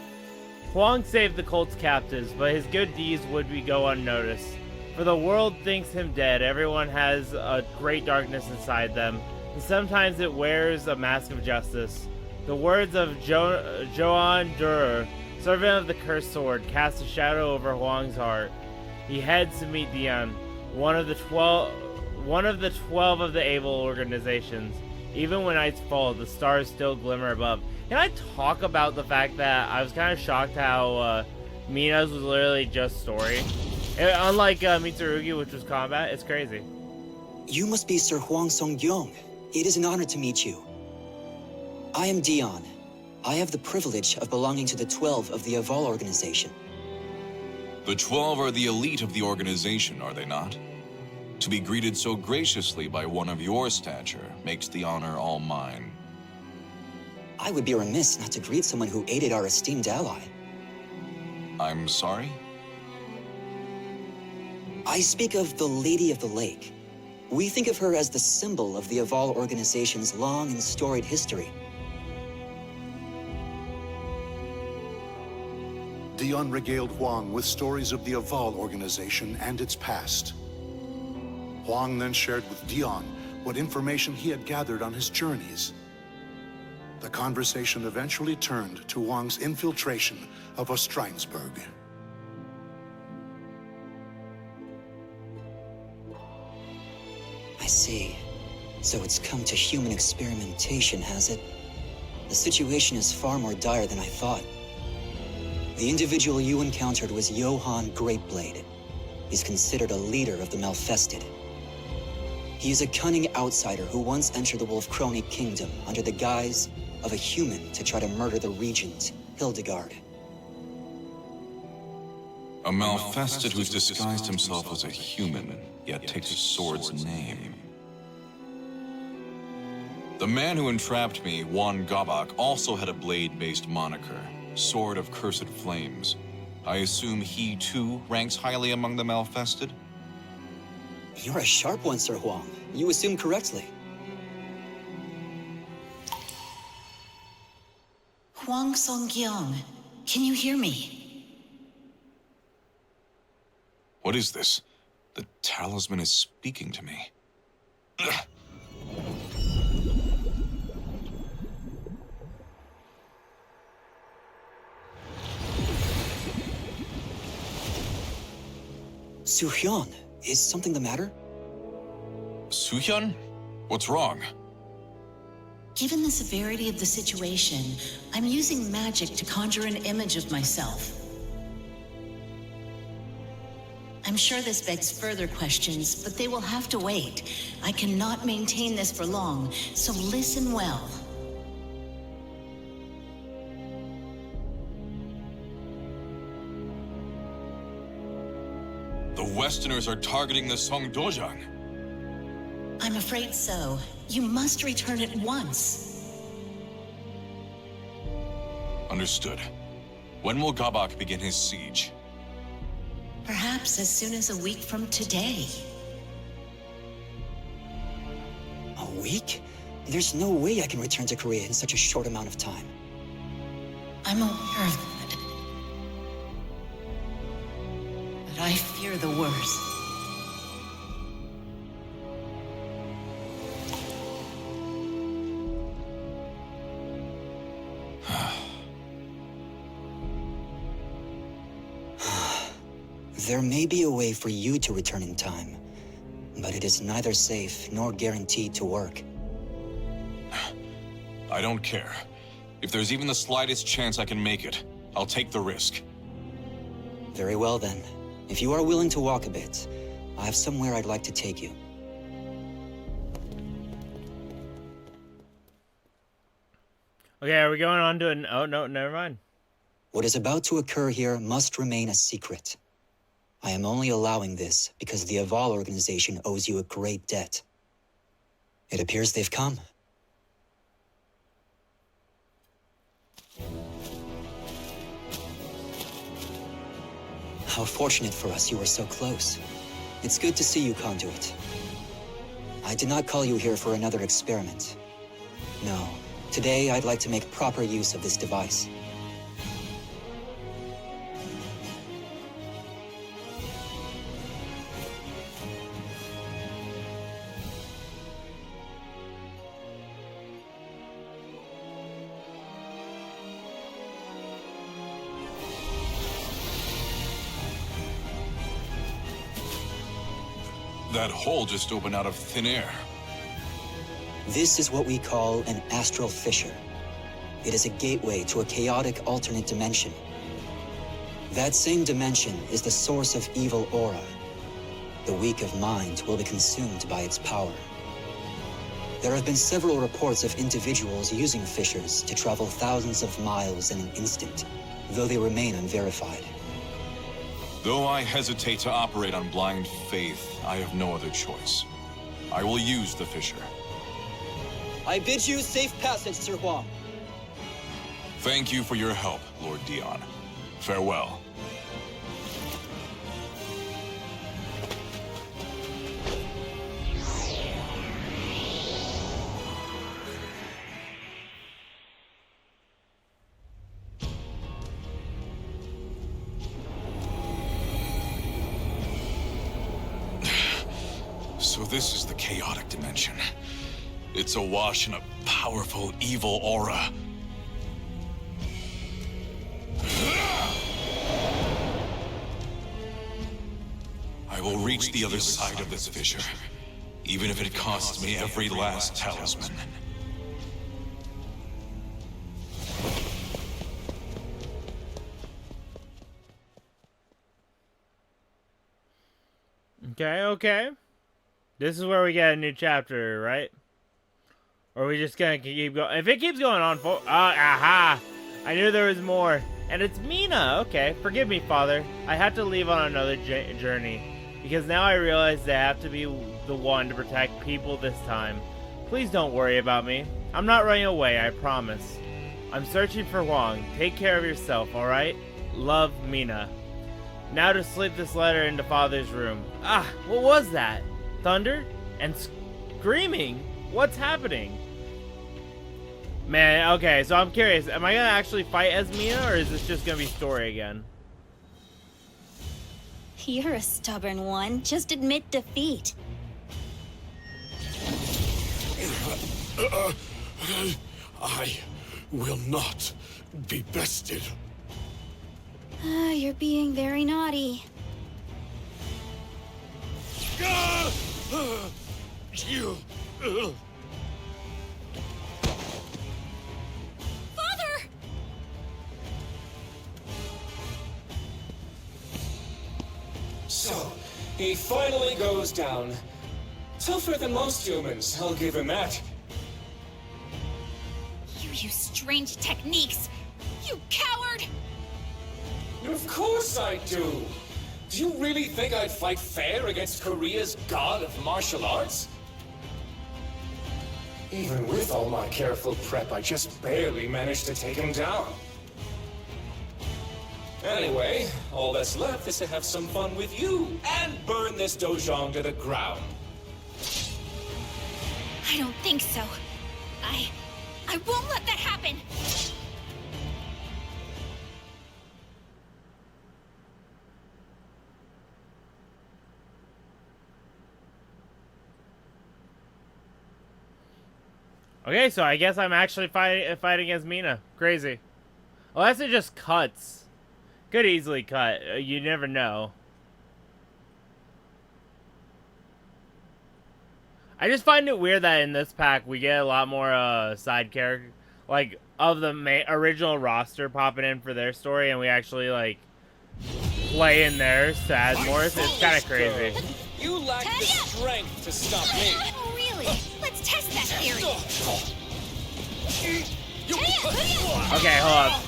Hwang saved the cult's captives, but his good deeds would go unnoticed. For the world thinks him dead, everyone has a great darkness inside them, and sometimes it wears a mask of justice. The words of Joan Durer, servant of the cursed sword, cast a shadow over Hwang's heart. He heads to meet Dion, one of the 12 of the able organizations. Even when nights fall, the stars still glimmer above. Can I talk about the fact that I was kind of shocked how Mina's was literally just story? Unlike Mitsurugi, which was combat, it's crazy.
You must be Sir Hwang Seong-gyeong. It is an honor to meet you. I am Dion. I have the privilege of belonging to the 12 of the Aval organization.
The 12 are the elite of the organization, are they not? To be greeted so graciously by one of your stature makes the honor all mine.
I would be remiss not to greet someone who aided our esteemed ally.
I'm sorry?
I speak of the Lady of the Lake. We think of her as the symbol of the Aval organization's long and storied history.
Dion regaled Hwang with stories of the Aval organization and its past. Hwang then shared with Dion what information he had gathered on his journeys. The conversation eventually turned to Hwang's infiltration of Ostrheinsburg.
I see. So it's come to human experimentation, has it? The situation is far more dire than I thought. The individual you encountered was Johann Greatblade. He's considered a leader of the Malfested. He is a cunning outsider who once entered the Wolf-Krone kingdom under the guise of a human to try to murder the regent, Hildegard.
A Malfested who's disguised himself as a human, yet takes a sword's name. The man who entrapped me, Juan Gabak, also had a blade-based moniker, Sword of Cursed Flames. I assume he, too, ranks highly among the Malfested?
You're a sharp one, Sir Hwang. You assume correctly.
Hwang Seong-gyeong, can you hear me?
What is this? The talisman is speaking to me.
Soo-hyun, is something the matter?
Soo-hyun? What's wrong?
Given the severity of the situation, I'm using magic to conjure an image of myself. I'm sure this begs further questions, but they will have to wait. I cannot maintain this for long, so listen well.
The Westerners are targeting the Seong-gyeong.
I'm afraid so. You must return at once.
Understood. When will Gabak begin his siege?
Perhaps as soon as a week from today.
A week? There's no way I can return to Korea in such a short amount of time.
I'm aware of that. But I fear the worst.
There may be a way for you to return in time, but it is neither safe nor guaranteed to work.
I don't care. If there's even the slightest chance I can make it, I'll take the risk.
Very well then. If you are willing to walk a bit, I have somewhere I'd like to take you.
Okay, are we going on to an... Oh, no, never mind.
What is about to occur here must remain a secret. I am only allowing this because the Aval organization owes you a great debt. It appears they've come. How fortunate for us you were so close. It's good to see you, Conduit. I did not call you here for another experiment. No, today I'd like to make proper use of this device.
That hole just opened out of thin air.
This is what we call an astral fissure. It is a gateway to a chaotic alternate dimension. That same dimension is the source of evil aura. The weak of mind will be consumed by its power. There have been several reports of individuals using fissures to travel thousands of miles in an instant, though they remain unverified.
Though I hesitate to operate on blind faith, I have no other choice. I will use the fissure.
I bid you safe passage, Sir Hwang.
Thank you for your help, Lord Dion. Farewell. So this is the chaotic dimension. It's awash in a powerful, evil aura. I will reach the other side of this fissure, even if it costs me every last talisman.
Okay. This is where we get a new chapter, right? Or are we just gonna keep going? If it keeps going on for... aha! I knew there was more. And it's Mina! Okay, forgive me, Father. I had to leave on another journey. Because now I realize they have to be the one to protect people this time. Please don't worry about me. I'm not running away, I promise. I'm searching for Hwang. Take care of yourself, alright? Love, Mina. Now to slip this letter into Father's room. Ah, what was that? Thunder? And screaming? What's happening? Man, okay, so I'm curious. Am I gonna actually fight as Mina, or is this just gonna be story again?
You're a stubborn one. Just admit defeat.
I will not be bested.
You're being very naughty.
Father!
So, he finally goes down. Tougher than most humans, I'll give him that.
You use strange techniques! You coward!
Of course I do! Do you really think I'd fight fair against Korea's god of martial arts? Even with all my careful prep, I just barely managed to take him down. Anyway, all that's left is to have some fun with you and burn this dojang to the ground.
I don't think so. I won't let that happen!
Okay, so I guess I'm actually fighting against Mina. Crazy. Unless it just cuts. Could easily cut. You never know. I just find it weird that in this pack we get a lot more side character, like of the original roster popping in for their story, and we actually like play in theirs to add more. It's kind of crazy.
You lack the strength to stop me.
Oh, really? Let's test that theory.
Okay, hold up.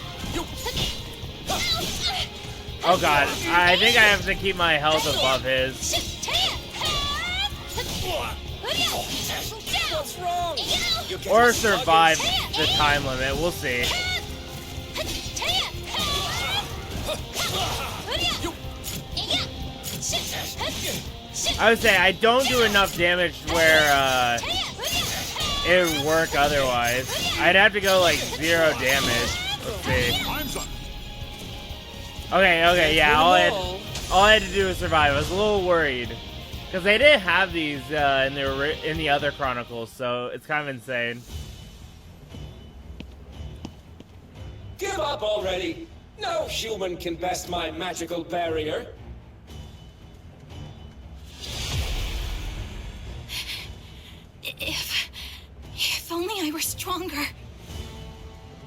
Oh god, I think I have to keep my health above his.
What's wrong?
Or survive the time limit, we'll see. I would say I don't do enough damage where it would work otherwise. I'd have to go like 0 damage. Let's see. Okay, yeah, all I had to do was survive. I was a little worried. Because they didn't have these in the other Chronicles, so it's kind of insane.
Give up already! No human can best my magical barrier.
If only I were stronger.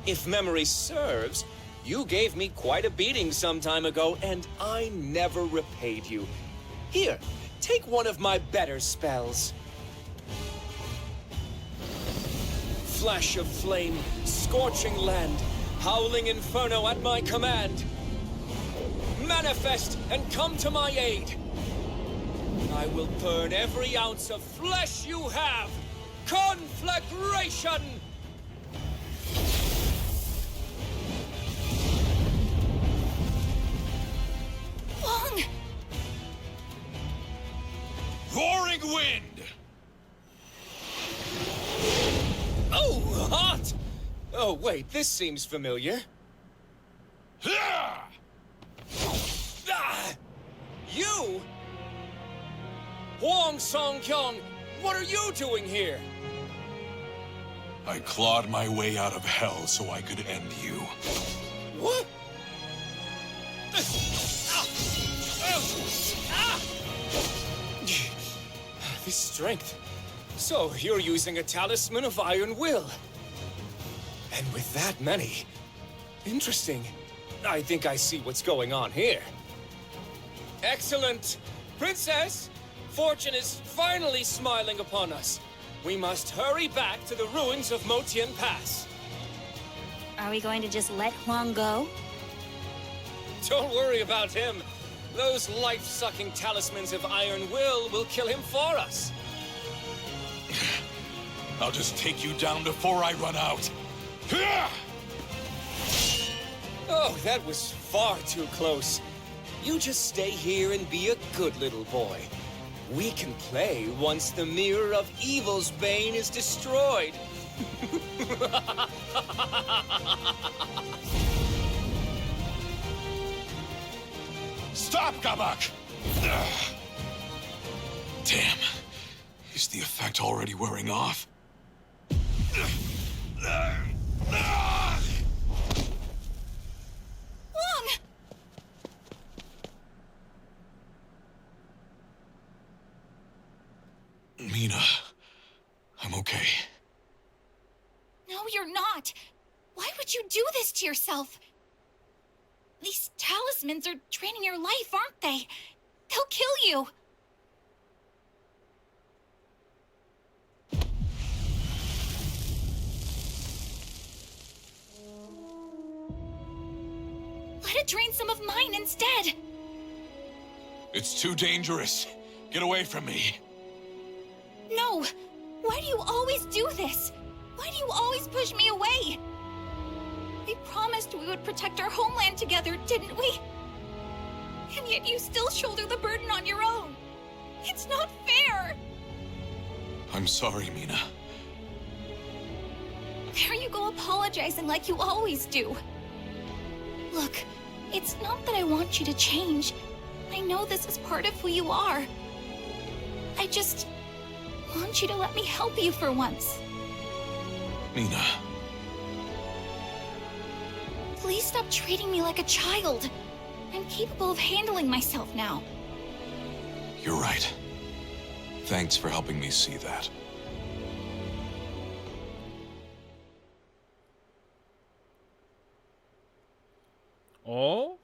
If memory serves, you gave me quite a beating some time ago, and I never repaid you. Here, take one of my better spells. Flash of flame, scorching land, howling inferno at my command. Manifest and come to my aid. I will burn every ounce of flesh you have. Conflagration!
Hwang!
Roaring wind!
Oh, hot! Oh, wait, this seems familiar. Ah! You? Hwang Seong-gyeong, what are you doing here?
I clawed my way out of hell so I could end you.
What? This strength. So, you're using a talisman of iron will. And with that many. Interesting. I think I see what's going on here. Excellent! Princess! Fortune is finally smiling upon us. We must hurry back to the ruins of Motian Pass.
Are we going to just let Hwang go?
Don't worry about him. Those life-sucking talismans of iron will kill him for us.
I'll just take you down before I run out.
Oh, that was far too close. You just stay here and be a good little boy. We can play once the Mirror of Evil's Bane is destroyed.
Stop, Gabak! Damn. Is the effect already wearing off?
Hwang!
Mina, I'm okay.
No, you're not. Why would you do this to yourself? These talismans are draining your life, aren't they? They'll kill you. Let it drain some of mine instead.
It's too dangerous. Get away from me.
No! Why do you always do this? Why do you always push me away? We promised we would protect our homeland together, didn't we? And yet you still shoulder the burden on your own. It's not fair!
I'm sorry, Mina.
There you go apologizing like you always do. Look, it's not that I want you to change. I know this is part of who you are. I just want you to let me help you for once.
Mina.
Please stop treating me like a child. I'm capable of handling myself now.
You're right. Thanks for helping me see that.
Oh?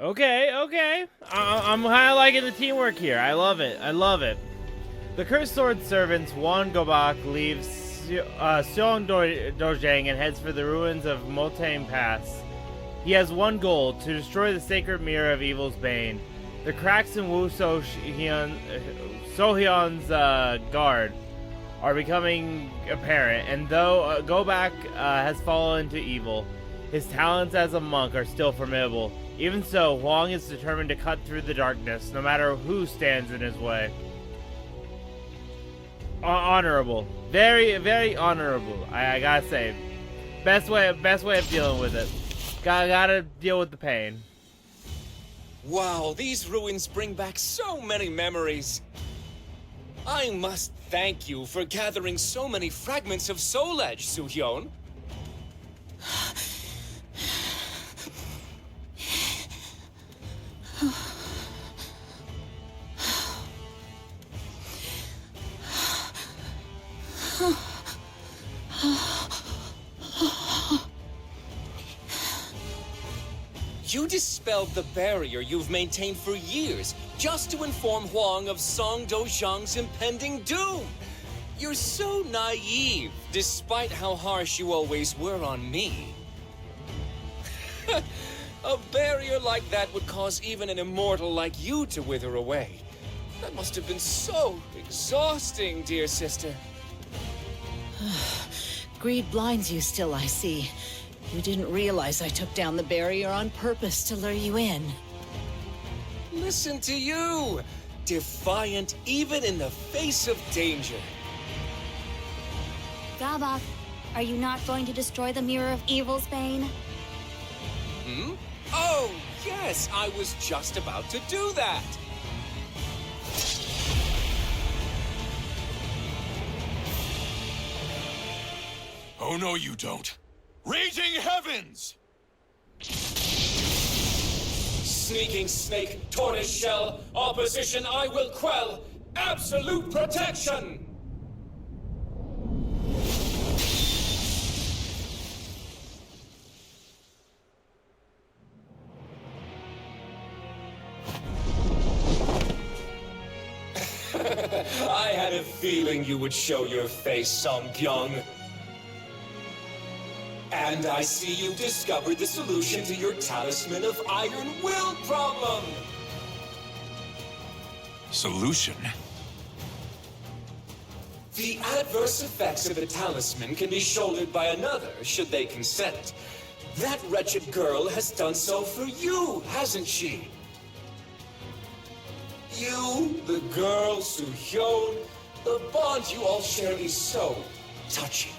Okay. I'm kind of liking the teamwork here. I love it. The Cursed Sword servants Hwang leaves Seong-gyeong and heads for the ruins of Motang Pass. He has one goal: to destroy the sacred mirror of Evil's Bane. The cracks in Wu Sohyun's guard are becoming apparent, and though Gobak has fallen into evil, his talents as a monk are still formidable. Even so, Hwang is determined to cut through the darkness, no matter who stands in his way. Honorable. Very, very honorable. I gotta say. Best way of dealing with it. Gotta deal with the pain.
Wow, these ruins bring back so many memories. I must thank you for gathering so many fragments of Soul Edge, Soo-hyun. You dispelled the barrier you've maintained for years, just to inform Hwang of Seong-gyeong's impending doom. You're so naive, despite how harsh you always were on me. A barrier like that would cause even an immortal like you to wither away. That must have been so exhausting, dear sister.
Greed blinds you still, I see. You didn't realize I took down the barrier on purpose to lure you in.
Listen to you! Defiant even in the face of danger.
Gabak, are you not going to destroy the Mirror of Evil's Bane?
Hmm? Oh, yes, I was just about to do that!
Oh no, you don't. Raging heavens!
Sneaking snake, tortoise shell, opposition I will quell! Absolute protection! I had a feeling you would show your face, Seong-gyeong. And I see you've discovered the solution to your Talisman of Iron Will problem!
Solution?
The adverse effects of a talisman can be shouldered by another, should they consent. That wretched girl has done so for you, hasn't she? You, the girl, Soo-hyun, the bond you all share is so touching.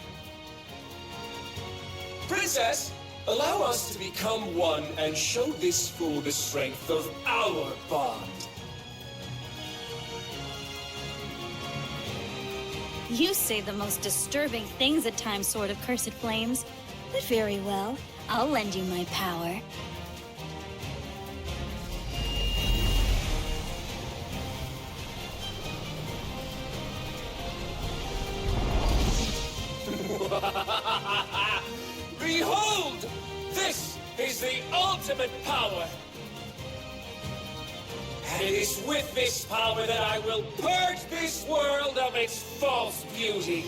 Princess, allow us to become one and show this fool the strength of our bond.
You say the most disturbing things at times, Sword of Cursed Flames. But very well, I'll lend you my power.
Behold! This is the ultimate power! And it is with this power that I will purge this world of its false beauty.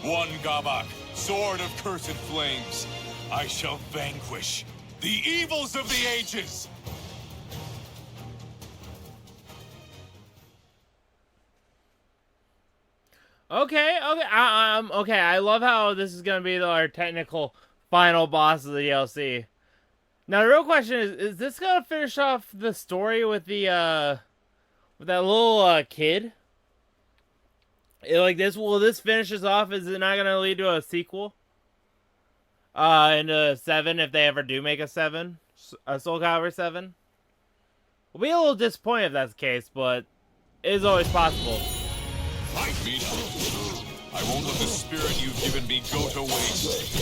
One Gabak, sword of cursed flames. I shall vanquish the evils of the ages.
Okay. Okay. I love how this is gonna be our technical final boss of the DLC. Now the real question is this gonna finish off the story with the with that little kid? Like this, will this finish us off? Is it not gonna lead to a sequel? Into 7 if they ever do make a 7, a Soul Calibur 7. We'll be a little disappointed if that's the case, but it is always possible.
Fight me! I won't let the spirit you've given me go to waste.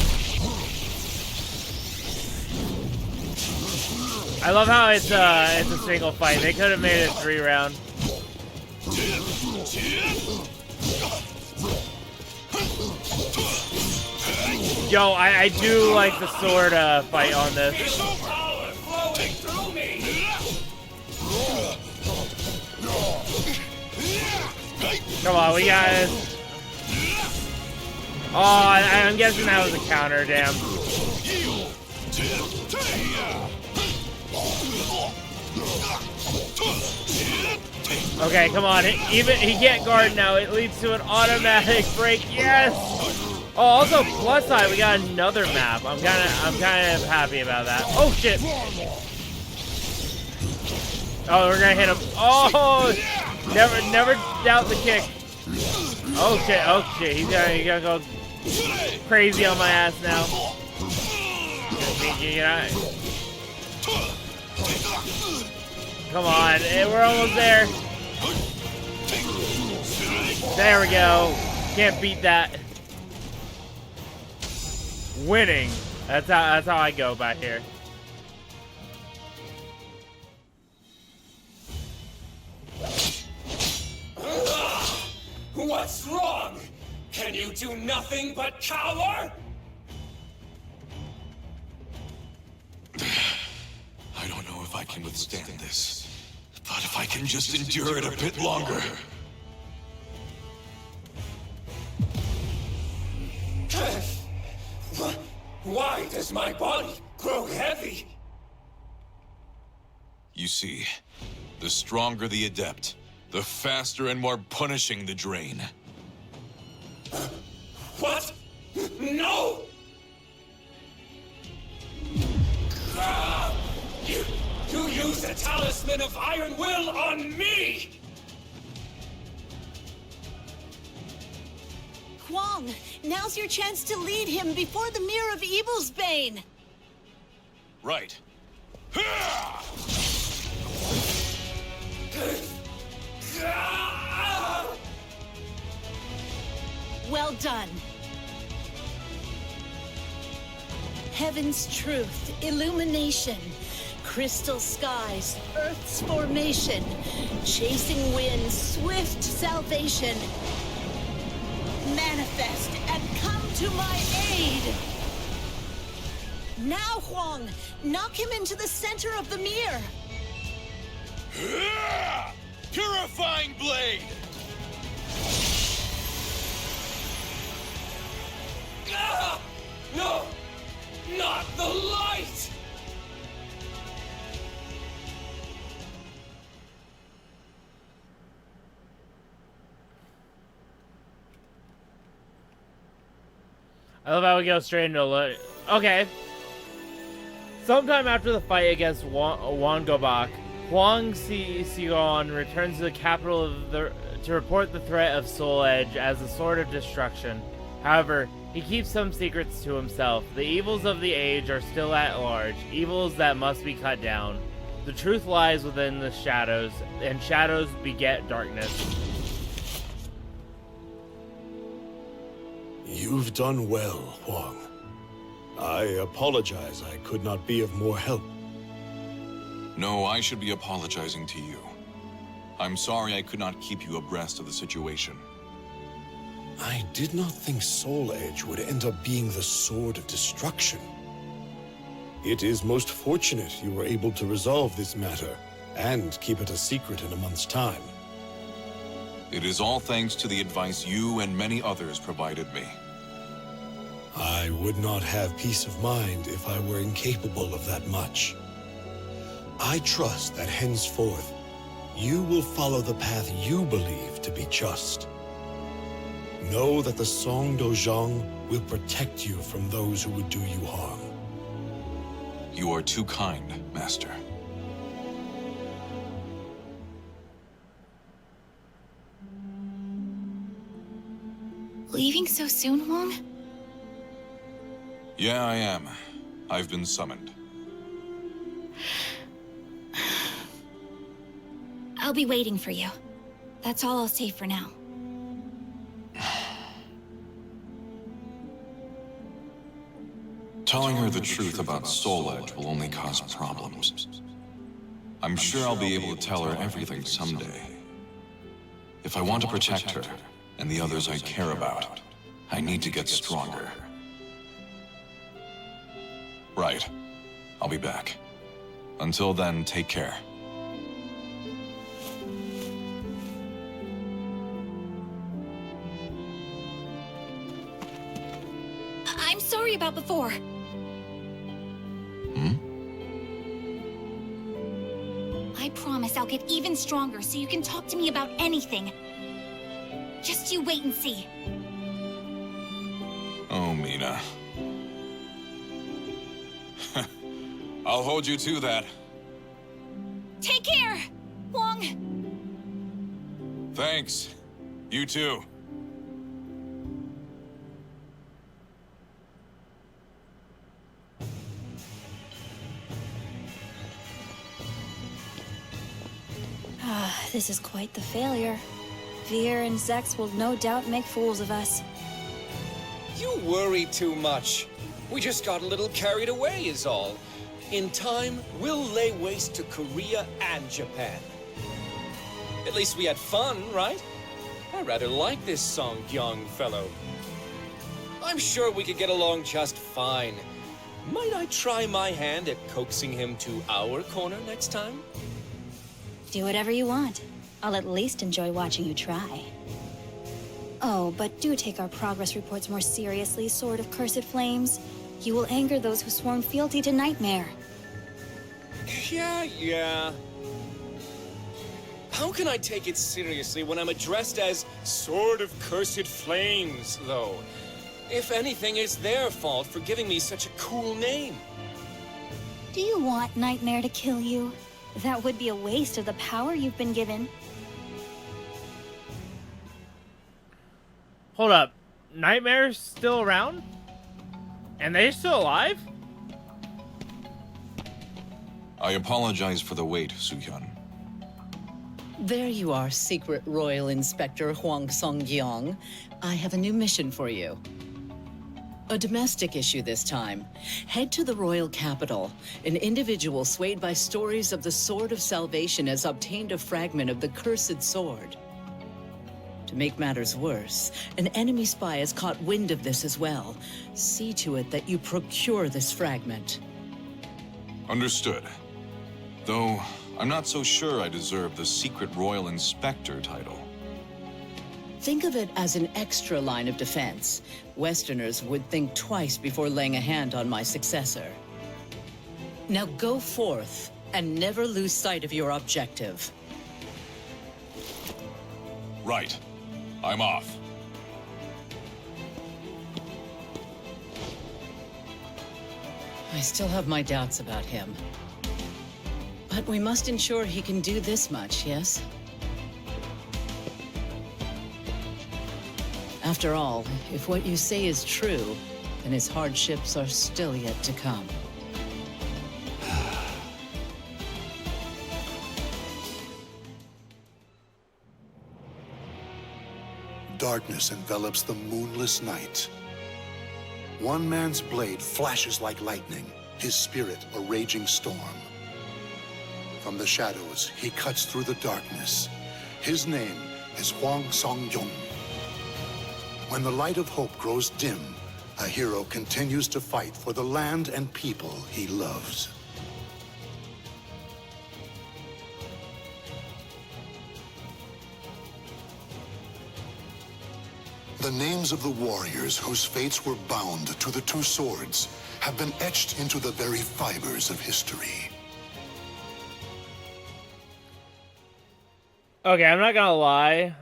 I love how it's a single fight. They could have made it 3-round. Yo, I do like the sword fight on this. Come on, we got it. Oh, I'm guessing that was a counter, damn. Okay, come on. Even he can't guard now. It leads to an automatic break. Yes. Oh, also plus side, we got another map. I'm kind of happy about that. Oh shit. Oh, we're gonna hit him. Oh, never doubt the kick. Oh shit. He's gonna go crazy on my ass now. Come on, we're almost there. There we go. Can't beat that. Winning. That's how I go back here.
What's wrong? Can you do nothing but cower?
I don't know if I can withstand this, but if I can just endure it a bit longer.
Why does my body grow heavy?
You see, the stronger the adept, the faster and more punishing the drain.
What? No! You used the talisman of Iron Will on me!
Hwang, now's your chance to lead him before the Mirror of Evil's Bane.
Right.
Well done. Heaven's truth, illumination, crystal skies, Earth's formation, chasing winds, swift salvation. Manifest and come to my aid! Now, Hwang, knock him into the center of the mirror.
Purifying blade!
No! Not the light!
I love how we go straight into a okay. Sometime after the fight against Hwang Gobak, Hwang Seong-gyeong returns to the capital to report the threat of Soul Edge as a sword of destruction. However, he keeps some secrets to himself. The evils of the age are still at large, evils that must be cut down. The truth lies within the shadows, and shadows beget darkness.
You've done well, Hwang. I apologize I could not be of more help.
No, I should be apologizing to you. I'm sorry I could not keep you abreast of the situation.
I did not think Soul Edge would end up being the sword of destruction. It is most fortunate you were able to resolve this matter, and keep it a secret in a month's time.
It is all thanks to the advice you and many others provided me.
I would not have peace of mind if I were incapable of that much. I trust that henceforth, you will follow the path you believe to be just. Know that the Seong-gyeong will protect you from those who would do you harm.
You are too kind, Master.
Leaving so soon, Hwang?
Yeah, I am. I've been summoned.
I'll be waiting for you. That's all I'll say for now.
Telling her the truth about Soul Edge will only cause problems. I'm sure I'll be able to tell her everything someday. If I want to protect her, and the others I care about, I need to get stronger. Right. I'll be back. Until then, take care.
I'm sorry about before. I promise I'll get even stronger so you can talk to me about anything. Just you wait and see.
Oh, Mina. I'll hold you to that.
Take care, Hwang.
Thanks. You too.
This is quite the failure. Veer and Zex will no doubt make fools of us.
You worry too much. We just got a little carried away is all. In time, we'll lay waste to Korea and Japan. At least we had fun, right? I rather like this Seong-gyeong fellow. I'm sure we could get along just fine. Might I try my hand at coaxing him to our corner next time?
Do whatever you want. I'll at least enjoy watching you try. Oh, but do take our progress reports more seriously, Sword of Cursed Flames. You will anger those who sworn fealty to Nightmare.
Yeah. How can I take it seriously when I'm addressed as Sword of Cursed Flames, though? If anything, it's their fault for giving me such a cool name.
Do you want Nightmare to kill you? That would be a waste of the power you've been given.
Hold up. Nightmare's still around? And they're still alive?
I apologize for the wait, Soo-hyun.
There you are, Secret Royal Inspector Hwang Seong-gyeong. I have a new mission for you. A domestic issue this time. Head to the royal capital. An individual swayed by stories of the Sword of Salvation has obtained a fragment of the cursed sword. To make matters worse, an enemy spy has caught wind of this as well. See to it that you procure this fragment.
Understood. Though, I'm not so sure I deserve the Secret Royal Inspector title.
Think of it as an extra line of defense. Westerners would think twice before laying a hand on my successor. Now go forth, and never lose sight of your objective.
Right. I'm off.
I still have my doubts about him. But we must ensure he can do this much, yes? After all, if what you say is true, then his hardships are still yet to come.
Darkness envelops the moonless night. One man's blade flashes like lightning, his spirit a raging storm. From the shadows, he cuts through the darkness, His name is Hwang Seong-gyeong. When the light of hope grows dim, a hero continues to fight for the land and people he loves. The names of the warriors whose fates were bound to the two swords have been etched into the very fibers of history.
Okay, I'm not gonna lie.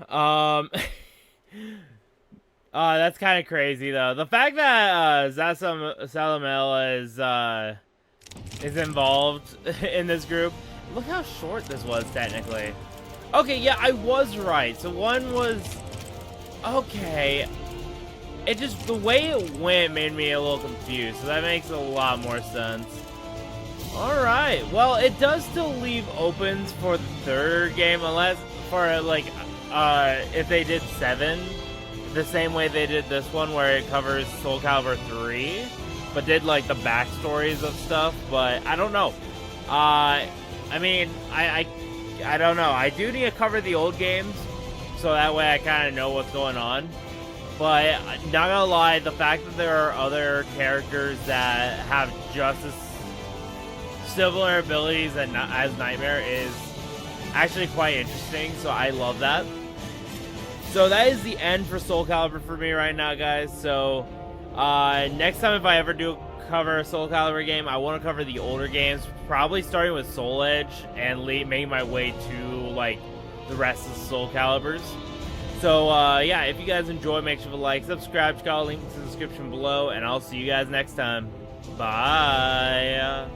That's kind of crazy though. The fact that Salamela is involved in this group. Look how short this was technically. Okay, yeah, I was right. So one was okay. It just, the way it went made me a little confused, so that makes a lot more sense. Alright, well, it does still leave opens for the third game, unless, for, like, if they did 7, the same way they did this one, where it covers Soul Calibur 3, but did, like, the backstories of stuff, but I don't know. I mean, I don't know. I do need to cover the old games, so that way I kind of know what's going on. But, not gonna lie, the fact that there are other characters that have just as similar abilities as Nightmare is actually quite interesting, so I love that. So that is the end for Soul Calibur for me right now, guys. So, next time if I ever do cover a Soul Calibur game, I want to cover the older games, probably starting with Soul Edge and making my way to, like, the rest of the Soul Caliburs. So, yeah, if you guys enjoy, make sure to like, subscribe, check out the link in the description below, and I'll see you guys next time. Bye!